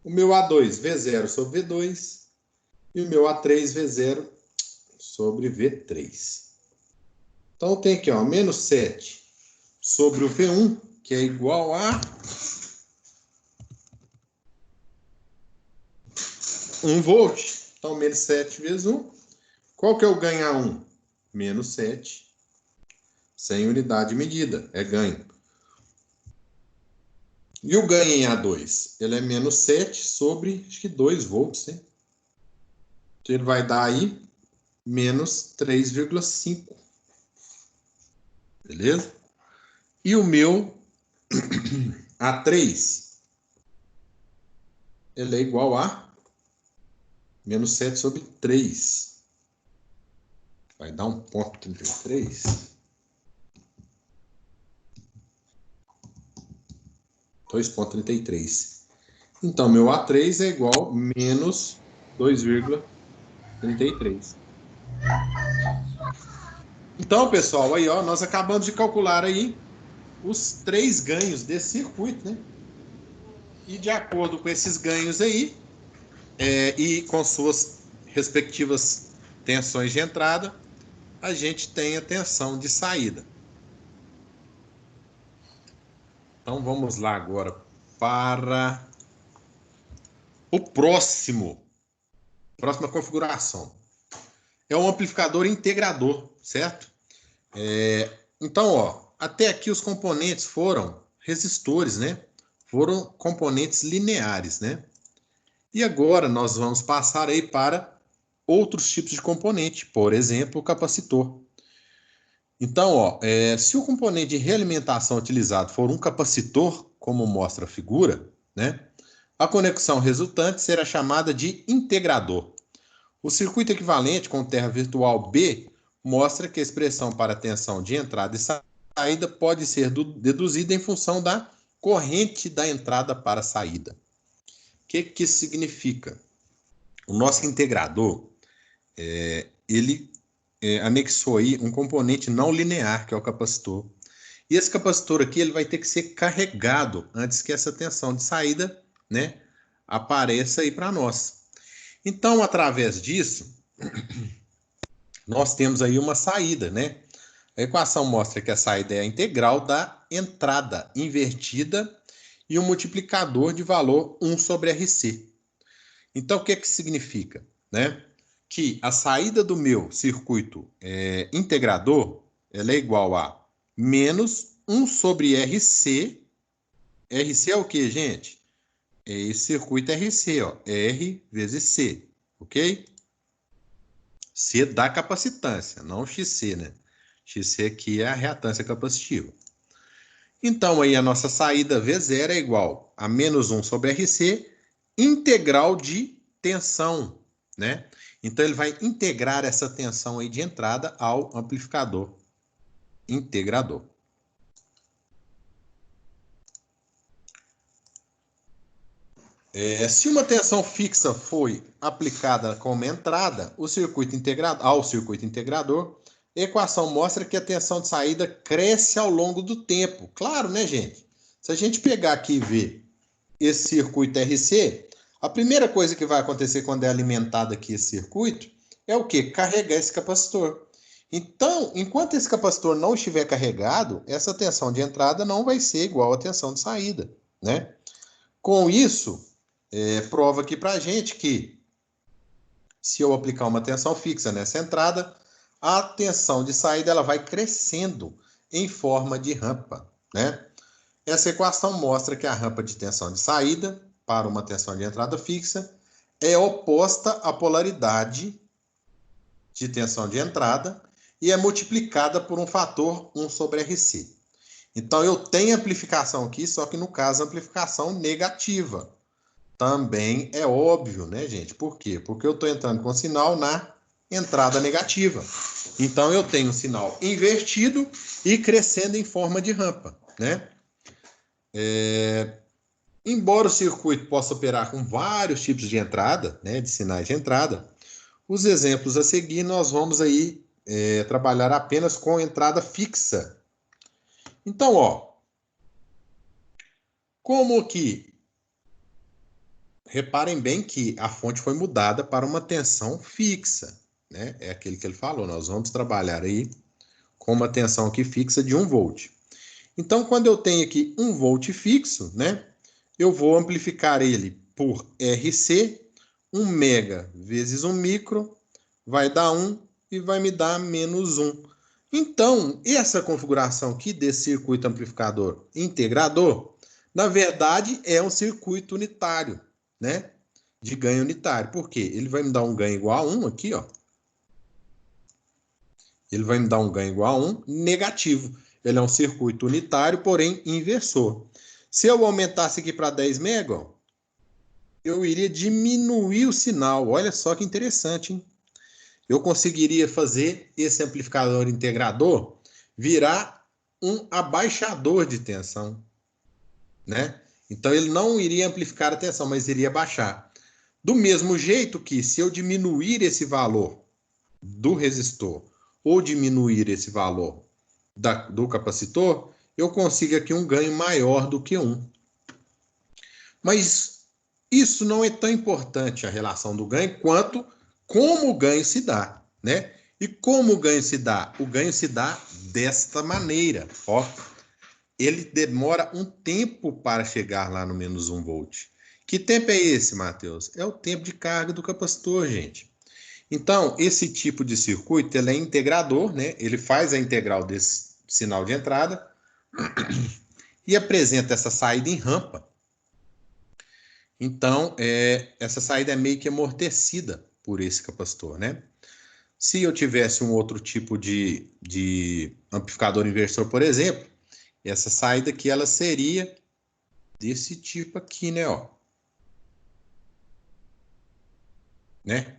O meu A2, V0 sobre V2. E o meu A3, V0 sobre V3. Então, eu tenho aqui, ó, menos 7 sobre o V1, que é igual a 1 volt. Então, menos 7 vezes 1. Qual que é o ganho A1? Menos 7. Sem unidade de medida. É ganho. E o ganho em A2? Ele é menos 7 sobre, acho que 2 volts, né? Então, ele vai dar aí menos 3,5. Beleza? E o meu A3, ele é igual a menos 7 sobre 3. Vai dar 1,33. 2,33. Então, meu A3 é igual a menos 2,33. Então, pessoal, aí, ó, nós acabamos de calcular aí os 3 ganhos desse circuito, né? E de acordo com esses ganhos aí, e com suas respectivas tensões de entrada, a gente tem a tensão de saída. Então, vamos lá agora para o próxima configuração. É um amplificador integrador, certo? Então, ó, até aqui os componentes foram resistores, né? Foram componentes lineares, né? E agora nós vamos passar aí para outros tipos de componente, por exemplo, o capacitor. Então, ó, se o componente de realimentação utilizado for um capacitor, como mostra a figura, né? A conexão resultante será chamada de integrador. O circuito equivalente com terra virtual B mostra que a expressão para a tensão de entrada e saída pode ser deduzida em função da corrente da entrada para a saída. O que isso significa? O nosso integrador, ele anexou aí um componente não linear, que é o capacitor. E esse capacitor aqui ele vai ter que ser carregado antes que essa tensão de saída, né, apareça aí para nós. Então, através disso, nós temos aí uma saída, né? A equação mostra que a saída é a integral da entrada invertida e um multiplicador de valor 1 sobre RC. Então, o que significa? Né? Que a saída do meu circuito integrador ela é igual a menos 1 sobre RC. RC é o que, gente? É esse circuito RC, ó, R vezes C, ok? C da capacitância, não XC, né? XC aqui é a reatância capacitiva. Então, aí a nossa saída V0 é igual a menos 1 sobre RC, integral de tensão, né? Então, ele vai integrar essa tensão aí de entrada ao amplificador integrador. Se uma tensão fixa foi aplicada como entrada ao circuito integrador, a equação mostra que a tensão de saída cresce ao longo do tempo. Claro, né, gente? Se a gente pegar aqui e ver esse circuito RC, A primeira coisa que vai acontecer quando é alimentado aqui esse circuito é o quê? Carregar esse capacitor. Então, enquanto esse capacitor não estiver carregado, essa tensão de entrada não vai ser igual à tensão de saída, né? Com isso, prova aqui para a gente que se eu aplicar uma tensão fixa nessa entrada, a tensão de saída ela vai crescendo em forma de rampa, né? Essa equação mostra que a rampa de tensão de saída para uma tensão de entrada fixa é oposta à polaridade de tensão de entrada e é multiplicada por um fator 1 sobre RC. Então, eu tenho amplificação aqui, só que no caso, amplificação negativa. Também é óbvio, né, gente? Por quê? Porque eu estou entrando com sinal na entrada negativa. Então, eu tenho um sinal invertido e crescendo em forma de rampa, né? Embora o circuito possa operar com vários tipos de entrada, né, de sinais de entrada, os exemplos a seguir nós vamos aí trabalhar apenas com entrada fixa. Então, ó, como que... Reparem bem que a fonte foi mudada para uma tensão fixa, né? É aquele que ele falou, nós vamos trabalhar aí com uma tensão aqui fixa de 1 volt. Então, quando eu tenho aqui 1 volt fixo, né? Eu vou amplificar ele por RC, 1 mega vezes 1 micro, vai dar 1 e vai me dar menos 1. Então, essa configuração aqui desse circuito amplificador integrador, na verdade, é um circuito unitário, né? De ganho unitário. Por quê? Ele vai me dar um ganho igual a 1 aqui, ó. Ele vai me dar um ganho igual a 1 negativo. Ele é um circuito unitário, porém inversor. Se eu aumentasse aqui para 10 mega, ó, eu iria diminuir o sinal. Olha só que interessante, hein? Eu conseguiria fazer esse amplificador integrador virar um abaixador de tensão, né? Então, ele não iria amplificar a tensão, mas iria baixar. Do mesmo jeito que, se eu diminuir esse valor do resistor ou diminuir esse valor do capacitor, eu consigo aqui um ganho maior do que 1. Mas isso não é tão importante, a relação do ganho, quanto como o ganho se dá, né? E como o ganho se dá? O ganho se dá desta maneira, ó. Ele demora um tempo para chegar lá no menos 1 volt. Que tempo é esse, Matheus? É o tempo de carga do capacitor, gente. Então, esse tipo de circuito, ele é integrador, né? Ele faz a integral desse sinal de entrada e apresenta essa saída em rampa. Então, essa saída é meio que amortecida por esse capacitor, né? Se eu tivesse um outro tipo de amplificador inversor, por exemplo, essa saída aqui, ela seria desse tipo aqui, né, ó. Né?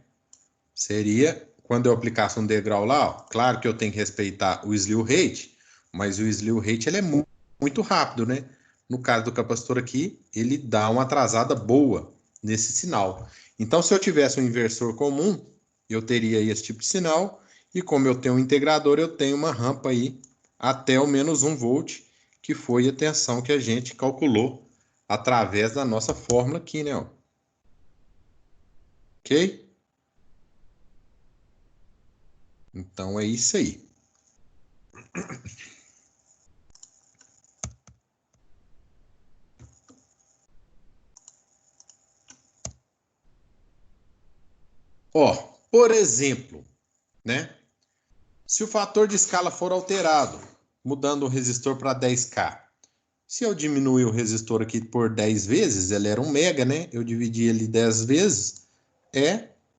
Seria, quando eu aplicasse um degrau lá, ó, claro que eu tenho que respeitar o slew rate, mas o slew rate ele é muito rápido, né? No caso do capacitor aqui, ele dá uma atrasada boa nesse sinal. Então, se eu tivesse um inversor comum, eu teria esse tipo de sinal, e como eu tenho um integrador, eu tenho uma rampa aí até o menos 1 volt, que foi a tensão que a gente calculou através da nossa fórmula aqui, né? Ó. Ok? Então, é isso aí. Ó, por exemplo, né? Se o fator de escala for alterado, mudando o resistor para 10K, se eu diminuir o resistor aqui por 10 vezes, ele era 1 mega, né? Eu dividi ele 10 vezes,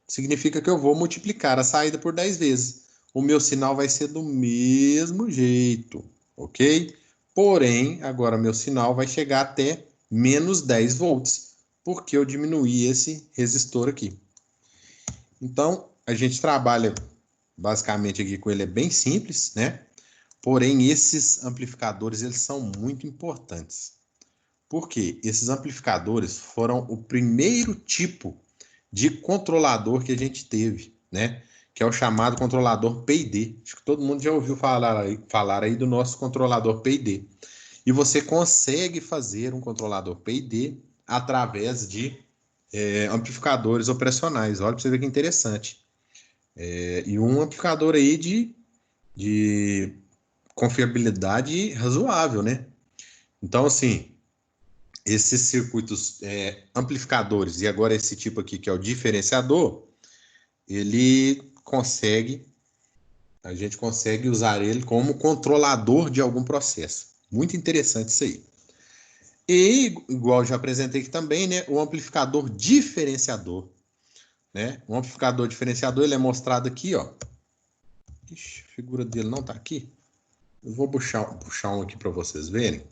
significa que eu vou multiplicar a saída por 10 vezes. O meu sinal vai ser do mesmo jeito, ok? Porém, agora meu sinal vai chegar até menos 10 volts, porque eu diminuí esse resistor aqui. Então, a gente trabalha basicamente aqui com ele, é bem simples, né? Porém, esses amplificadores, eles são muito importantes. Por quê? Esses amplificadores foram o primeiro tipo de controlador que a gente teve, né? Que é o chamado controlador PID. Acho que todo mundo já ouviu falar aí do nosso controlador PID. E você consegue fazer um controlador PID através de amplificadores operacionais. Olha para você ver que interessante. E um amplificador aí de confiabilidade razoável, né? Então, assim, esses circuitos amplificadores, e agora esse tipo aqui que é o diferenciador, a gente consegue usar ele como controlador de algum processo. Muito interessante isso aí. E, igual eu já apresentei aqui também, né, o amplificador diferenciador. Né? O amplificador diferenciador ele é mostrado aqui, ó. Ixi, a figura dele não está aqui. Eu vou puxar um aqui para vocês verem.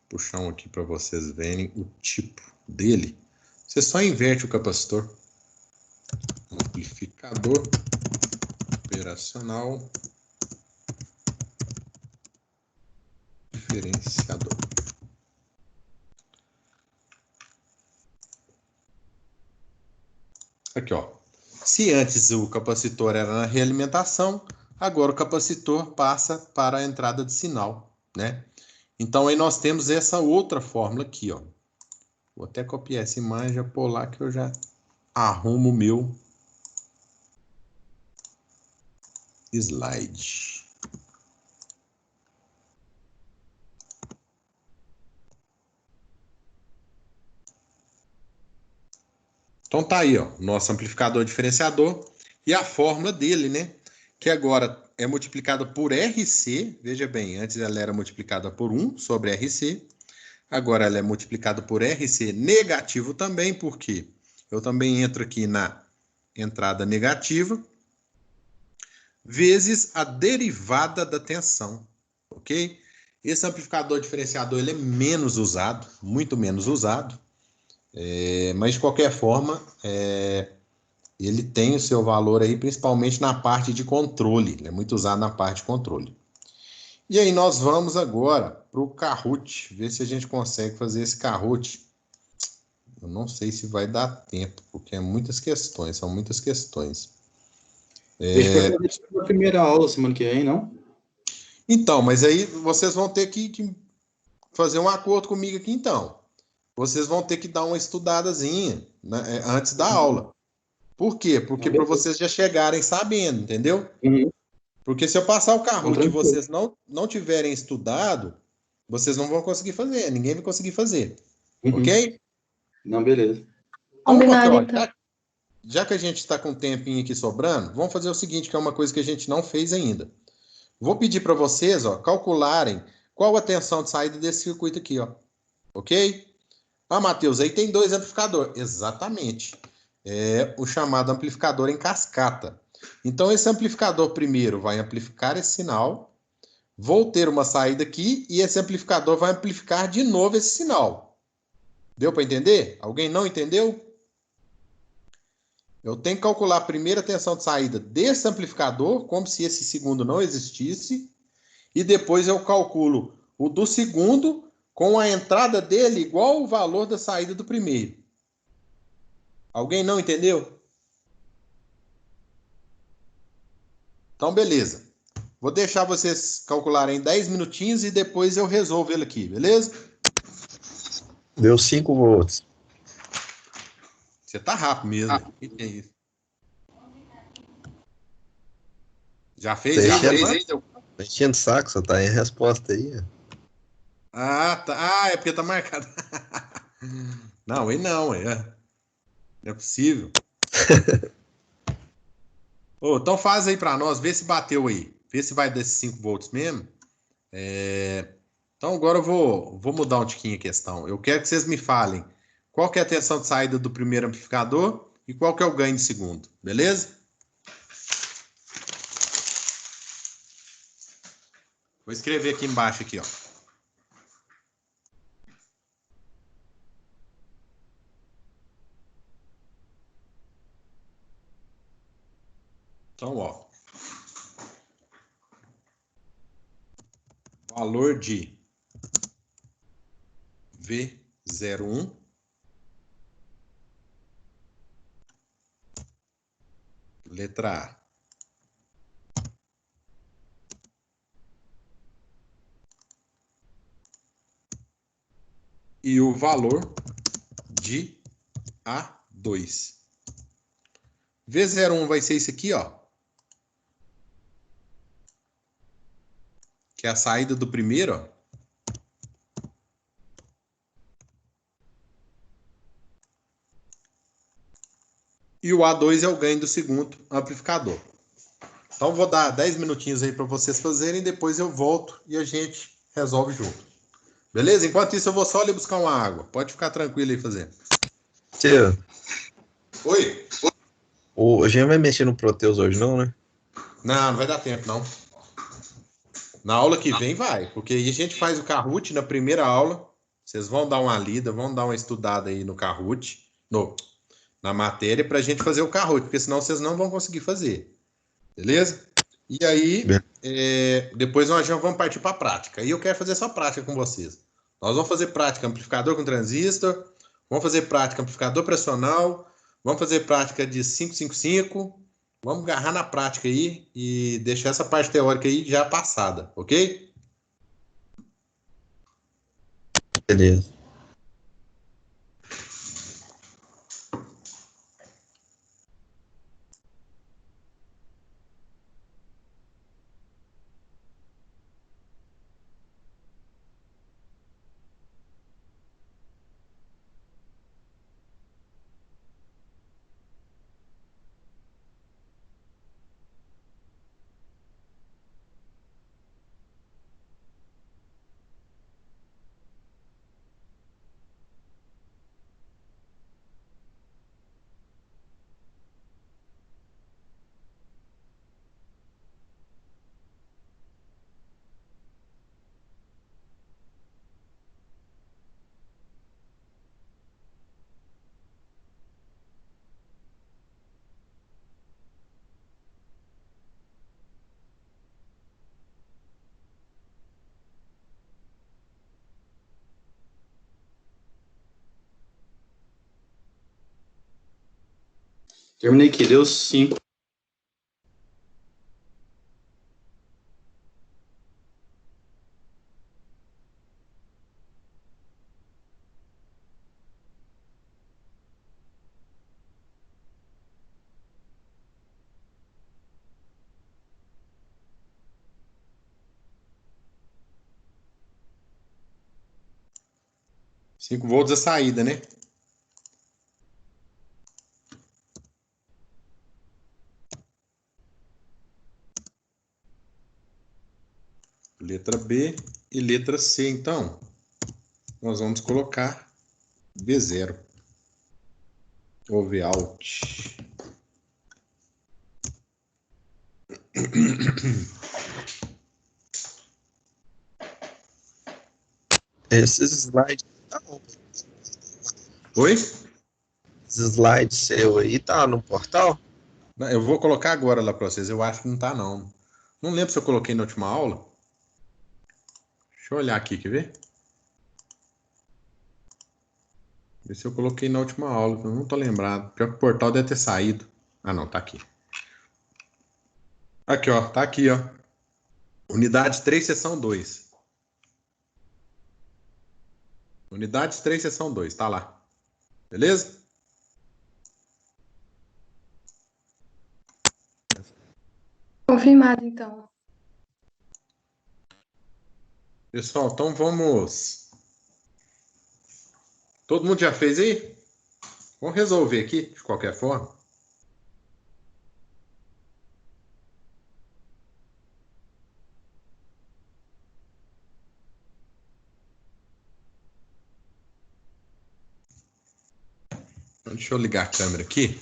Puxar um aqui para vocês verem o tipo dele. Você só inverte o capacitor. Amplificador operacional diferenciador. Aqui, ó. Se antes o capacitor era na realimentação, agora o capacitor passa para a entrada de sinal, né? Então aí nós temos essa outra fórmula aqui, ó. Vou até copiar essa imagem, já pôr lá que eu já arrumo o meu slide. Então tá aí, ó, nosso amplificador diferenciador e a fórmula dele, né? Que agora é multiplicada por RC. Veja bem, antes ela era multiplicada por 1 sobre RC. Agora ela é multiplicada por RC negativo também, porque eu também entro aqui na entrada negativa, vezes a derivada da tensão, ok? Esse amplificador diferenciador ele é menos usado, muito menos usado, mas de qualquer forma, ele tem o seu valor aí, principalmente na parte de controle, ele é muito usado na parte de controle. E aí nós vamos agora para o Kahoot, ver se a gente consegue fazer esse Kahoot. Eu não sei se vai dar tempo, porque são muitas questões. Deixa eu fazer isso na primeira aula semana que vem, não? Então, mas aí vocês vão ter que fazer um acordo comigo aqui, então. Vocês vão ter que dar uma estudadazinha, né, antes da aula. Por quê? Porque para vocês já chegarem sabendo, entendeu? Uhum. Porque se eu passar o Kahoot e Tranquilo. vocês não tiverem estudado, vocês não vão conseguir fazer, ninguém vai conseguir fazer. Uhum. Ok? Não, beleza. Então, Combinado, ó, então. já que a gente está com um tempinho aqui sobrando, vamos fazer o seguinte, que é uma coisa que a gente não fez ainda. Vou pedir para vocês, ó, calcularem qual a tensão de saída desse circuito aqui, ó. Ok? Ah, Matheus, aí tem 2 amplificadores. Exatamente. É o chamado amplificador em cascata. Então, esse amplificador primeiro vai amplificar esse sinal. Vou ter uma saída aqui e esse amplificador vai amplificar de novo esse sinal. Deu para entender? Alguém não entendeu? Eu tenho que calcular a primeira tensão de saída desse amplificador, como se esse segundo não existisse, e depois eu calculo o do segundo com a entrada dele igual o valor da saída do primeiro. Alguém não entendeu? Então, beleza. Vou deixar vocês calcularem 10 minutinhos e depois eu resolvo ele aqui, beleza? Deu 5 volts. Você tá rápido mesmo. O que é isso? Já fez? Tá Já enchendo, fez? tá enchendo o saco, só tá em resposta aí. Ah, tá. Ah, é porque tá marcado. Não, aí não, não é possível. Então faz aí para nós, vê se bateu aí. Vê se vai desses 5 volts mesmo. Então agora eu vou mudar um tiquinho a questão. Eu quero que vocês me falem qual que é a tensão de saída do primeiro amplificador e qual que é o ganho do segundo, beleza? Vou escrever aqui embaixo aqui, ó. Então, ó. Valor de V01 letra A. e o valor de A2. V01 vai ser isso aqui, ó. Que é a saída do primeiro, ó. E o A2 é o ganho do segundo amplificador. Então, vou dar 10 minutinhos aí para vocês fazerem, depois eu volto e a gente resolve junto. Beleza? Enquanto isso, eu vou só ali buscar uma água. Pode ficar tranquilo aí fazendo. Tio, Oi? a gente vai mexer no Proteus hoje não, né? Não, não vai dar tempo, não. Na aula que vem vai, porque aí a gente faz o Kahoot na primeira aula. Vocês vão dar uma lida, vão dar uma estudada aí no Kahoot, na matéria, para a gente fazer o Kahoot, porque senão vocês não vão conseguir fazer. Beleza? E aí, depois nós já vamos partir para a prática. E eu quero fazer só prática com vocês. Nós vamos fazer prática amplificador com transistor, vamos fazer prática amplificador pressional, vamos fazer prática de 555, vamos agarrar na prática aí e deixar essa parte teórica aí já passada, ok? Beleza. Terminei aqui, deu 5. Cinco volts a saída, né? Letra B e letra C, então. Nós vamos colocar V0. Ou Vout. Esses slides. Oi? Esses slides seu aí tá no portal? Eu vou colocar agora lá para vocês. Eu acho que não tá, não. Não lembro se eu coloquei na última aula. Deixa eu olhar aqui, quer ver? Ver se eu coloquei na última aula, eu não tô lembrado. Pior que o portal deve ter saído. Ah, não, tá aqui. Aqui, ó. Tá aqui, ó. Unidade 3, seção 2. Unidade 3, seção 2. Tá lá. Beleza? Confirmado, então. Pessoal, então vamos... Todo mundo já fez aí? Vamos resolver aqui, de qualquer forma. Então, deixa eu ligar a câmera aqui.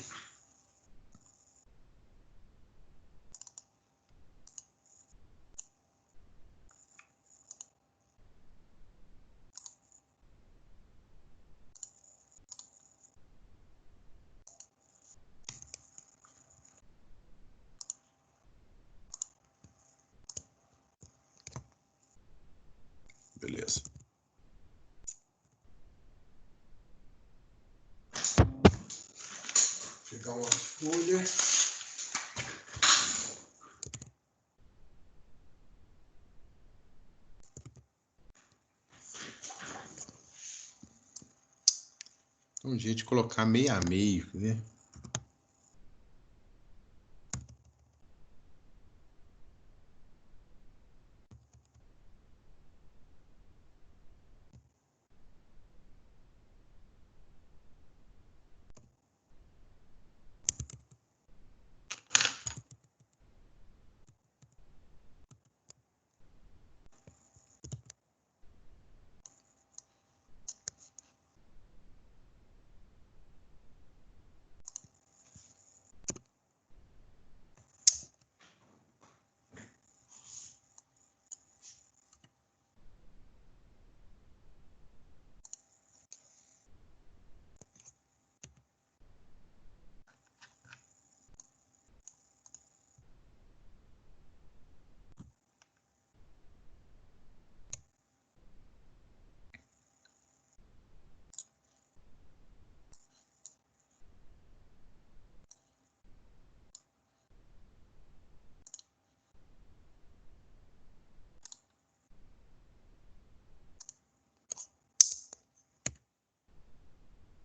Beleza. Vou pegar uma folha. Um jeito de colocar meio a meio, né?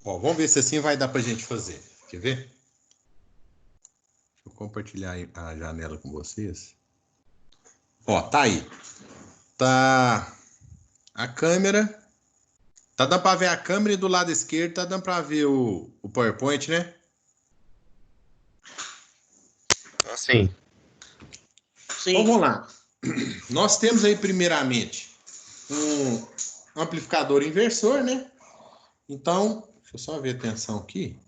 Ó, vamos ver se assim vai dar pra gente fazer. Quer ver? Deixa eu compartilhar a janela com vocês. Ó, tá aí. Tá a câmera. Tá dando pra ver a câmera e do lado esquerdo tá dando pra ver o PowerPoint, né? Assim. Sim. Então vamos lá. Nós temos aí primeiramente um amplificador inversor, né? Então, deixa eu só ver a tensão aqui.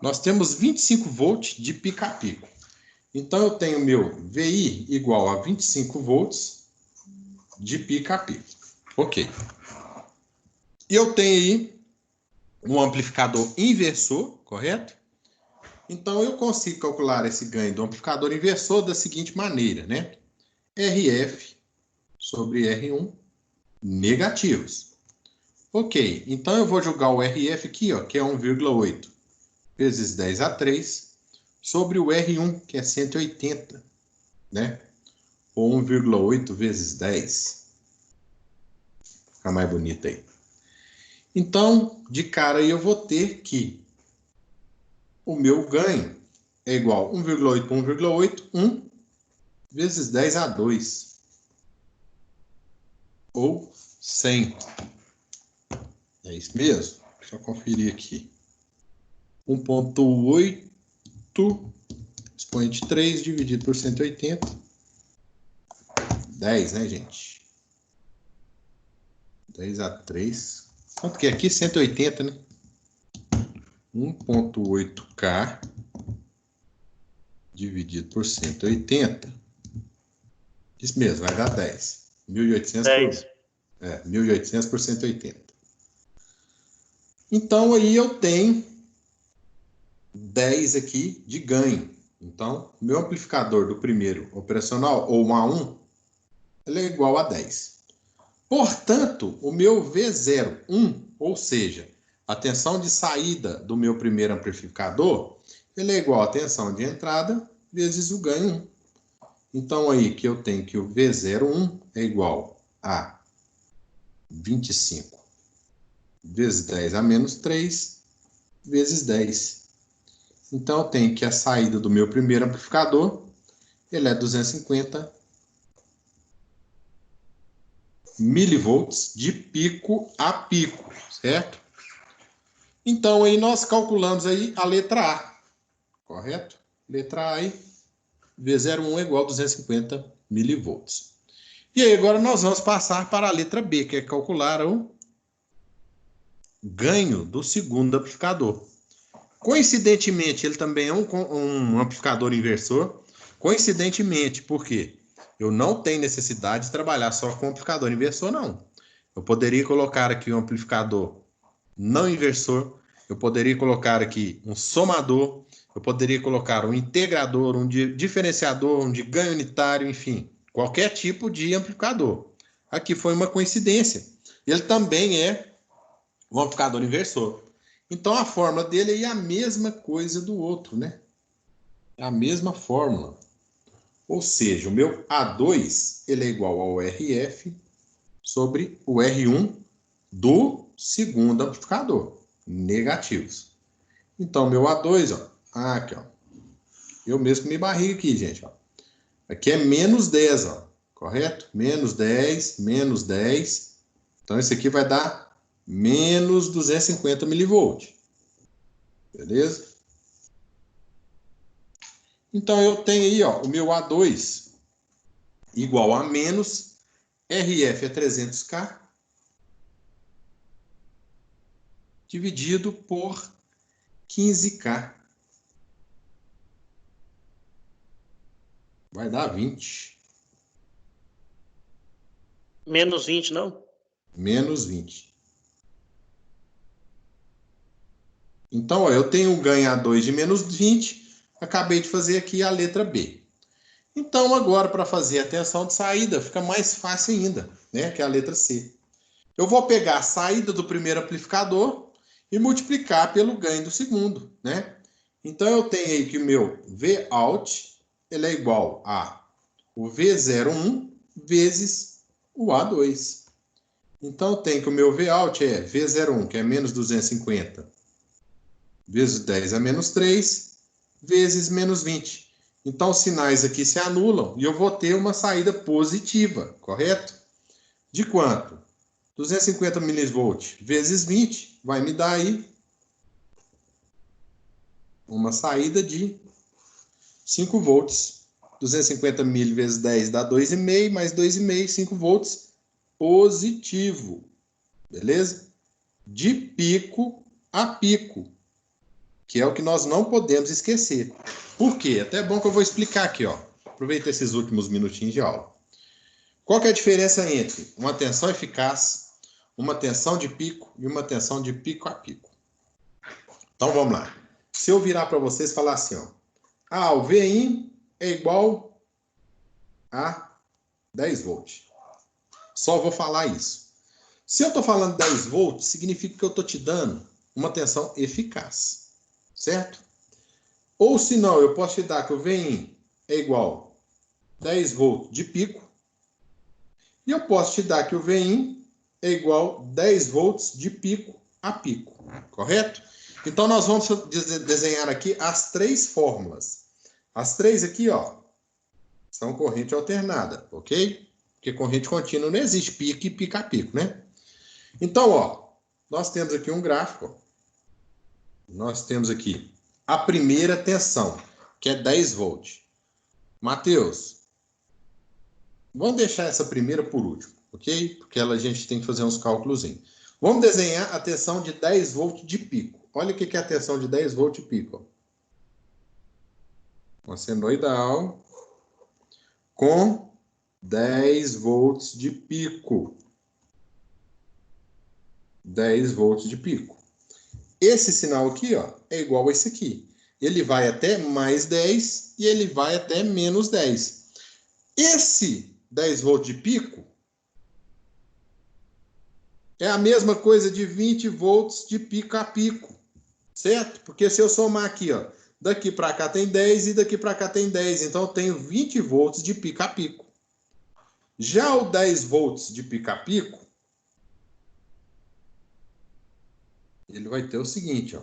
Nós temos 25 volts de pico a pico. Então, eu tenho meu VI igual a 25 volts de pico a pico. Ok. E eu tenho aí um amplificador inversor, correto? Então, eu consigo calcular esse ganho do amplificador inversor da seguinte maneira, né? RF sobre R1 negativos. Ok, então eu vou jogar o RF aqui, ó, que é 1,8 vezes 10 a 3, sobre o R1, que é 180, né? Ou 1,8 vezes 10. Fica mais bonito aí. Então, de cara aí eu vou ter que o meu ganho é igual a 1,8 por 1,8, 1 vezes 10 a 2. Ou 100. É isso mesmo? Deixa eu conferir aqui. 1,8 expoente 3 dividido por 180. 10, né, gente? 10 a 3. Quanto que é aqui? 180, né? 1,8K dividido por 180. Isso mesmo, vai dar 10. 1.800 10. por... 1.800 por 180. Então, aí eu tenho 10 aqui de ganho. Então, meu amplificador do primeiro operacional, ou 1 a 1, ele é igual a 10. Portanto, o meu V01, ou seja, a tensão de saída do meu primeiro amplificador, ele é igual à tensão de entrada vezes o ganho 1. Então, aí que eu tenho que o V01 é igual a 25 vezes 10 a menos 3 vezes 10. Então, eu tenho que a saída do meu primeiro amplificador, ele é 250 milivolts de pico a pico, certo? Então, aí nós calculamos aí a letra A, correto? Letra A aí, V01 é igual a 250 milivolts. E aí agora nós vamos passar para a letra B, que é calcular o ganho do segundo amplificador. Coincidentemente, ele também é um amplificador inversor. Coincidentemente, por quê? Eu não tenho necessidade de trabalhar só com amplificador inversor, não. Eu poderia colocar aqui um amplificador não inversor, eu poderia colocar aqui um somador, eu poderia colocar um integrador, um diferenciador, um de ganho unitário, enfim, qualquer tipo de amplificador. Aqui foi uma coincidência. Ele também é um amplificador inversor. Então a fórmula dele é a mesma coisa do outro, né? É a mesma fórmula. Ou seja, o meu A2 ele é igual ao RF sobre o R1 do segundo amplificador, negativos. Então, meu A2, ó, aqui, ó. Eu mesmo me barrigo aqui, gente, ó. Aqui é menos 10, ó, correto? Menos 10, menos 10. Então, esse aqui vai dar menos 250 milivolts. Beleza? Então, eu tenho aí, ó, o meu A2 igual a menos, RF é 300K, dividido por 15K. Vai dar 20. Menos 20, não? Menos 20. Então, ó, eu tenho um ganho A2 de menos 20. Acabei de fazer aqui a letra B. Então, agora, para fazer a tensão de saída, fica mais fácil ainda, né? Que é a letra C. Eu vou pegar a saída do primeiro amplificador e multiplicar pelo ganho do segundo, né? Então, eu tenho aí que o meu Vout ele é igual a o V01 vezes o A2. Então, eu tenho que o meu Vout é V01, que é menos 250, vezes 10 a menos 3, vezes menos 20. Então, os sinais aqui se anulam e eu vou ter uma saída positiva, correto? De quanto? 250 milivolts vezes 20 vai me dar aí uma saída de 5 volts. 250 mil vezes 10 dá 2,5, mais 2,5, 5 volts positivo. Beleza? De pico a pico, que é o que nós não podemos esquecer. Por quê? Até é bom que eu vou explicar aqui, ó. Aproveita esses últimos minutinhos de aula. Qual que é a diferença entre uma tensão eficaz, uma tensão de pico e uma tensão de pico a pico? Então, vamos lá. Se eu virar para vocês e falar assim, ó. O Vin é igual a 10 volts. Só vou falar isso. Se eu estou falando 10 volts, significa que eu estou te dando uma tensão eficaz. Certo? Ou se não, eu posso te dar que o Vin é igual a 10 volts de pico. E eu posso te dar que o Vin é igual a 10 volts de pico a pico. Correto? Então, nós vamos desenhar aqui as três fórmulas. As três aqui, ó, são corrente alternada, ok? Porque corrente contínua não existe pico e pico a pico, né? Então, ó, nós temos aqui um gráfico. Ó. Nós temos aqui a primeira tensão, que é 10 volts. Mateus, vamos deixar essa primeira por último, ok? Porque a gente tem que fazer uns cálculos. Vamos desenhar a tensão de 10 volts de pico. Olha o que é a tensão de 10 volts de pico. Ó. Uma senoidal com 10 volts de pico. 10 volts de pico. Esse sinal aqui, ó, é igual a esse aqui. Ele vai até mais 10 e ele vai até menos 10. Esse 10 volts de pico é a mesma coisa de 20 volts de pico a pico. Certo? Porque se eu somar aqui, ó, daqui para cá tem 10 e daqui para cá tem 10. Então, eu tenho 20 volts de pico a pico. Já o 10 volts de pico a pico, ele vai ter o seguinte, ó.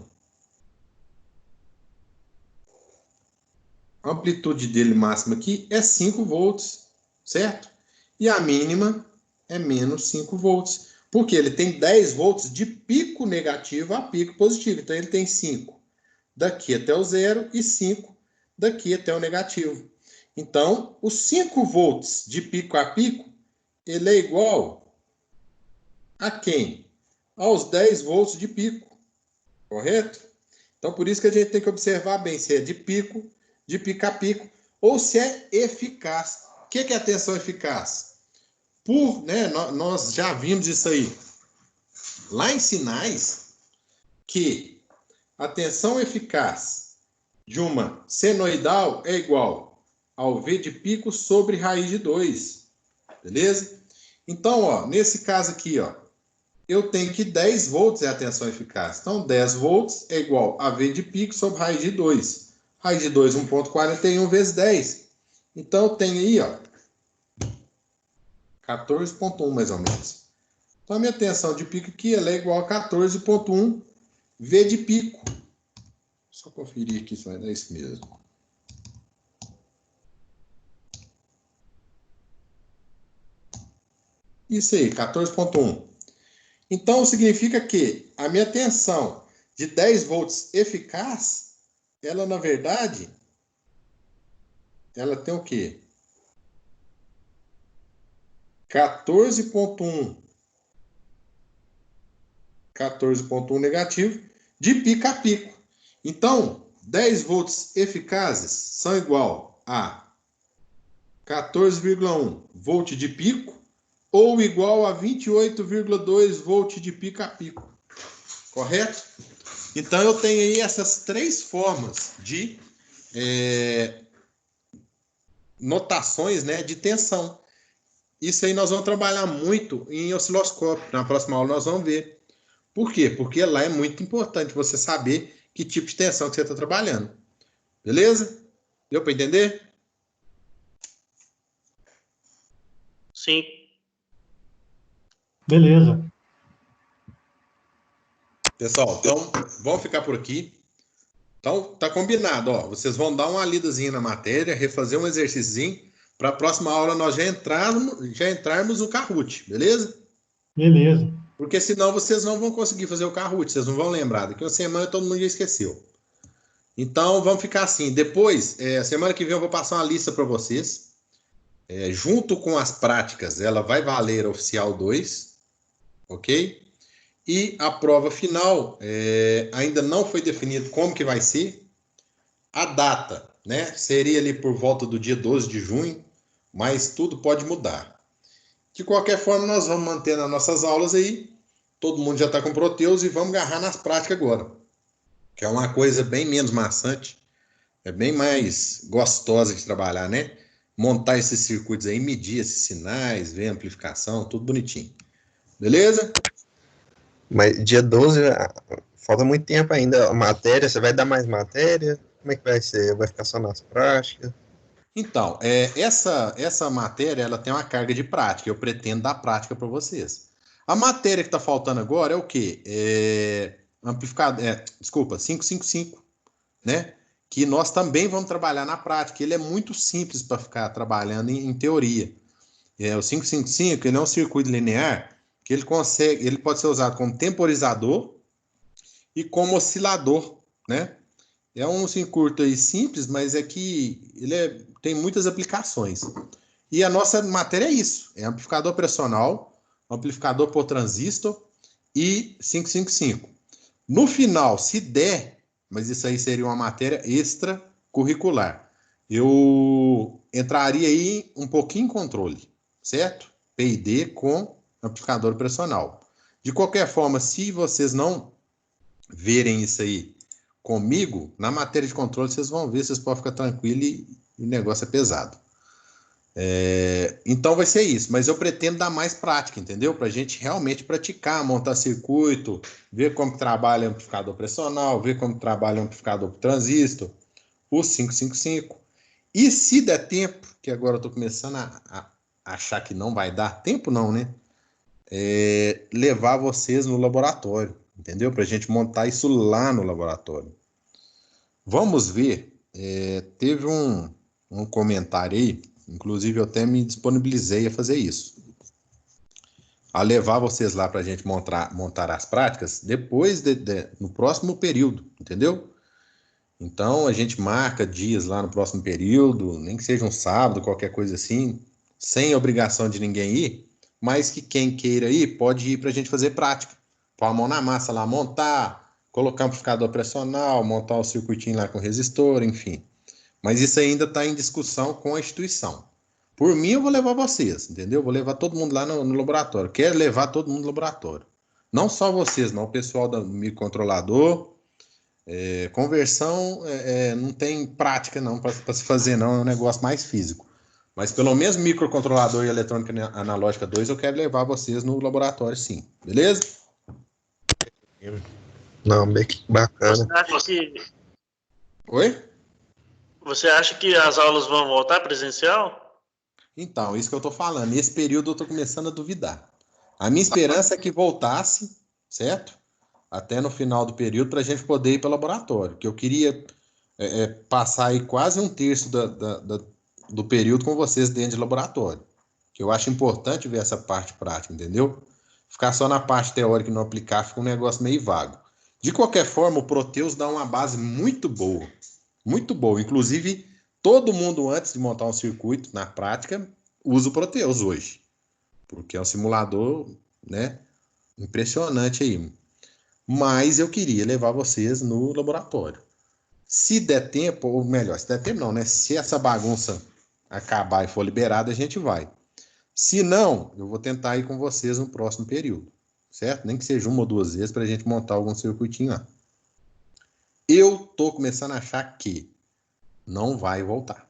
A amplitude dele máxima aqui é 5 volts, certo? E a mínima é menos 5 volts. Porque ele tem 10 volts de pico negativo a pico positivo. Então, ele tem 5 daqui até o zero e 5 daqui até o negativo. Então, os 5 volts de pico a pico, ele é igual a quem? Aos 10 volts de pico. Correto? Então, por isso que a gente tem que observar bem se é de pico a pico, ou se é eficaz. O que é a tensão eficaz? Nós já vimos isso aí lá em sinais, que a tensão eficaz de uma senoidal é igual ao V de pico sobre raiz de 2. Beleza? Então, ó, nesse caso aqui, ó, eu tenho que 10 volts é a tensão eficaz. Então, 10 volts é igual a V de pico sobre raiz de 2. Raiz de 2, 1,41 vezes 10. Então, eu tenho aí, ó, 14,1 mais ou menos. Então, a minha tensão de pico aqui ela é igual a 14,1 V de pico. Só conferir aqui se vai dar isso mesmo. Isso aí, 14,1. Então, significa que a minha tensão de 10 volts eficaz, ela, na verdade, ela tem o quê? 14,1 negativo de pico a pico. Então, 10 volts eficazes são igual a 14,1 volt de pico ou igual a 28,2 volt de pico a pico. Correto? Então, eu tenho aí essas três formas de notações, né, de tensão. Isso aí nós vamos trabalhar muito em osciloscópio. Na próxima aula nós vamos ver. Por quê? Porque lá é muito importante você saber que tipo de tensão que você está trabalhando. Beleza? Deu para entender? Sim. Beleza. Pessoal, então vamos ficar por aqui. Então, tá combinado, ó. Vocês vão dar uma lidazinha na matéria, refazer um exercíciozinho, para a próxima aula nós já entrarmos no Kahoot, beleza? Beleza. Porque senão vocês não vão conseguir fazer o Kahoot, vocês não vão lembrar. Daqui uma semana todo mundo já esqueceu. Então, vamos ficar assim. Depois, semana que vem eu vou passar uma lista para vocês. Junto com as práticas, ela vai valer oficial 2, ok? E a prova final, ainda não foi definido como que vai ser. A data, né? Seria ali por volta do dia 12 de junho, mas tudo pode mudar. De qualquer forma, nós vamos manter nas nossas aulas aí. Todo mundo já está com Proteus e vamos agarrar nas práticas agora. Que é uma coisa bem menos maçante, é bem mais gostosa de trabalhar, né? Montar esses circuitos aí, medir esses sinais, ver a amplificação, tudo bonitinho. Beleza? Mas dia 12, falta muito tempo ainda. A matéria, você vai dar mais matéria? Como é que vai ser? Vai ficar só nas práticas? Então, essa matéria ela tem uma carga de prática. Eu pretendo dar prática para vocês. A matéria que está faltando agora é o quê? Amplificador, desculpa, 555, né? Que nós também vamos trabalhar na prática. Ele é muito simples para ficar trabalhando em teoria. O 555 ele é um circuito linear que ele pode ser usado como temporizador e como oscilador, né? É um circuito aí simples, mas é que ele tem muitas aplicações. E a nossa matéria é isso: é amplificador pressional, amplificador por transistor e 555. No final, se der, mas isso aí seria uma matéria extracurricular, eu entraria aí um pouquinho em controle, certo? P&D com amplificador pressional. De qualquer forma, se vocês não verem isso aí comigo, na matéria de controle vocês vão ver, vocês podem ficar tranquilos e o negócio é pesado. Então vai ser isso, mas eu pretendo dar mais prática, entendeu? Para a gente realmente praticar, montar circuito, ver como trabalha o amplificador pressional, ver como trabalha o amplificador por transistor, o 555. E se der tempo, que agora eu estou começando a achar que não vai dar tempo não, né? Levar vocês no laboratório, entendeu? Para a gente montar isso lá no laboratório. Vamos ver, teve um comentário aí, inclusive eu até me disponibilizei a fazer isso. A levar vocês lá para a gente montar as práticas depois, no próximo período, entendeu? Então a gente marca dias lá no próximo período, nem que seja um sábado, qualquer coisa assim, sem obrigação de ninguém ir, mas que quem queira ir pode ir para a gente fazer prática. Pôr a mão na massa lá, montar, colocar amplificador pressional, montar o circuitinho lá com resistor, enfim. Mas isso ainda está em discussão com a instituição. Por mim, eu vou levar vocês, entendeu? Vou levar todo mundo lá no laboratório. Quero levar todo mundo no laboratório. Não só vocês, não. O pessoal do microcontrolador. Conversão não tem prática, não, para se fazer, não. É um negócio mais físico. Mas pelo menos microcontrolador e eletrônica analógica 2, eu quero levar vocês no laboratório, sim. Beleza? Não, bem que bacana. Oi? Você acha que as aulas vão voltar presencial? Então, isso que eu tô falando. Nesse período eu tô começando a duvidar. A minha esperança é que voltasse, certo? Até no final do período, para a gente poder ir para o laboratório. Que eu queria passar aí quase um terço do período com vocês dentro de laboratório. Que eu acho importante ver essa parte prática, entendeu? Ficar só na parte teórica e não aplicar fica um negócio meio vago. De qualquer forma, o Proteus dá uma base muito boa. Muito boa. Inclusive, todo mundo, antes de montar um circuito na prática, usa o Proteus hoje. Porque é um simulador, né, impressionante aí. Mas eu queria levar vocês no laboratório. Se der tempo, ou melhor, se der tempo não, né? Se essa bagunça acabar e for liberada, a gente vai. Se não, eu vou tentar ir com vocês no próximo período, certo? Nem que seja uma ou duas vezes para a gente montar algum circuitinho lá. Eu tô começando a achar que não vai voltar.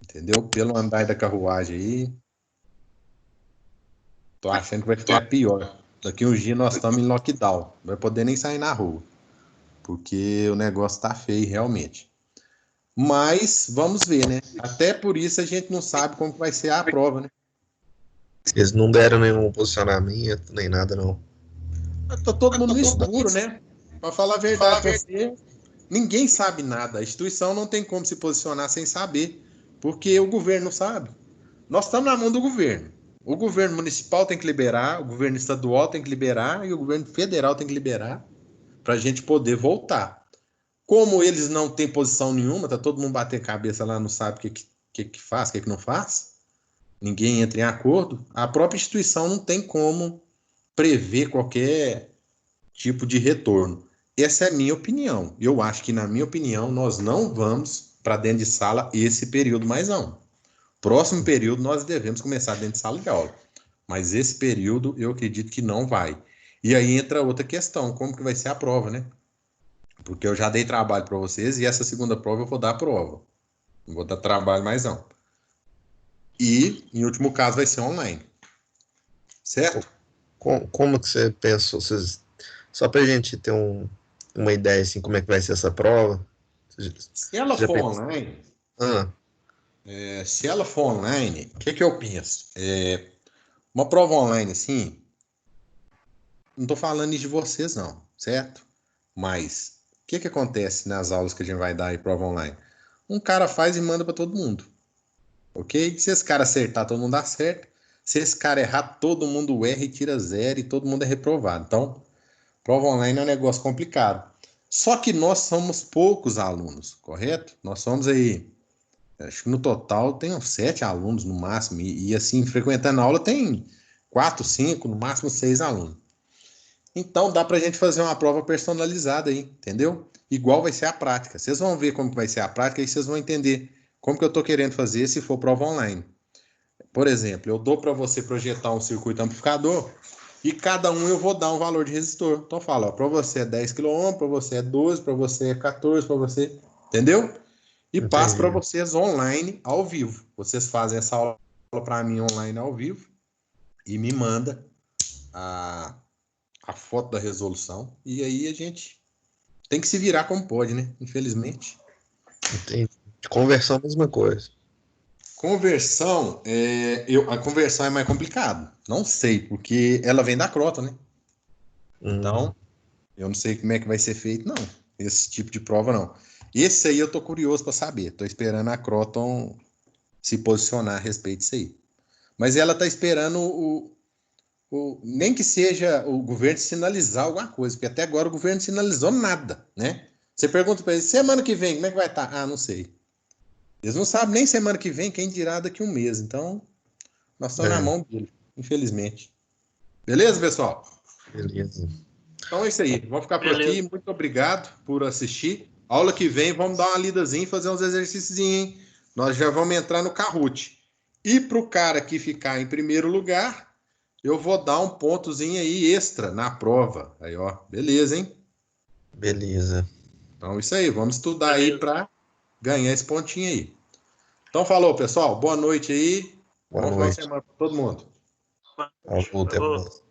Entendeu? Pelo andar da carruagem aí, tô achando que vai ficar pior. Daqui uns dias nós estamos em lockdown. Não vai poder nem sair na rua. Porque o negócio tá feio realmente. Mas vamos ver, né? Até por isso a gente não sabe como vai ser a prova, né? Eles não deram nenhum posicionamento, nem nada, não. Tá todo mundo no escuro, né? Para falar a verdade pra você, ninguém sabe nada. A instituição não tem como se posicionar sem saber, porque o governo não sabe. Nós estamos na mão do governo. O governo municipal tem que liberar, o governo estadual tem que liberar e o governo federal tem que liberar para a gente poder voltar. Como eles não têm posição nenhuma, tá todo mundo bater cabeça lá, não sabe o que faz, o que não faz, ninguém entra em acordo, a própria instituição não tem como prever qualquer tipo de retorno. Essa é a minha opinião. Eu acho que, na minha opinião, nós não vamos para dentro de sala esse período mais não. Próximo período nós devemos começar dentro de sala de aula. Mas esse período eu acredito que não vai. E aí entra outra questão, como que vai ser a prova, né? Porque eu já dei trabalho para vocês e essa segunda prova eu vou dar a prova. Não vou dar trabalho mais não. E, em último caso, vai ser online. Certo? Como que você pensou? Só pra gente ter uma ideia, assim, como é que vai ser essa prova. Se ela for online, se ela for online, o que eu penso? Uma prova online, assim, não estou falando isso de vocês, não, certo? Mas o que acontece nas aulas que a gente vai dar em prova online? Um cara faz e manda para todo mundo, ok? Se esse cara acertar, todo mundo acerta. Se esse cara errar, todo mundo erra e tira zero e todo mundo é reprovado. Então, prova online é um negócio complicado. Só que nós somos poucos alunos, correto? Nós somos aí, acho que no total tem uns 7 alunos no máximo. E assim, frequentando a aula tem 4, 5, no máximo 6 alunos. Então dá para a gente fazer uma prova personalizada aí, entendeu? Igual vai ser a prática. Vocês vão ver como vai ser a prática e vocês vão entender como que eu estou querendo fazer se for prova online. Por exemplo, eu dou para você projetar um circuito amplificador e cada um eu vou dar um valor de resistor. Então fala, para você é 10 kΩ, para você é 12, para você é 14, para você, entendeu? E passo para vocês online, ao vivo. Vocês fazem essa aula para mim online ao vivo e me manda a foto da resolução. E aí a gente tem que se virar como pode, né? Infelizmente. Entendi. Conversão é a mesma coisa. Conversão, a conversão é mais complicado. Não sei, porque ela vem da Croton, né? Então, eu não sei como é que vai ser feito, não. Esse tipo de prova, não. Esse aí eu tô curioso para saber. Tô esperando a Croton se posicionar a respeito disso aí. Mas ela tá esperando nem que seja o governo sinalizar alguma coisa, porque até agora o governo não sinalizou nada, né? Você pergunta para eles, semana que vem, como é que vai estar? Ah, não sei. Eles não sabem nem semana que vem, quem dirá daqui um mês. Então, nós estamos na mão dele, infelizmente. Beleza, pessoal? Beleza. Então é isso aí. Vamos ficar por aqui. Muito obrigado por assistir. Aula que vem, vamos dar uma lidazinha e fazer uns exercícios, hein? Nós já vamos entrar no Kahoot. E para o cara que ficar em primeiro lugar, eu vou dar um pontozinho aí extra na prova. Aí, ó. Beleza, hein? Beleza. Então, isso aí. Vamos estudar aí para ganhar esse pontinho aí. Então, falou, pessoal. Boa noite aí. Boa Bom final de semana para todo mundo. noite. Até mais.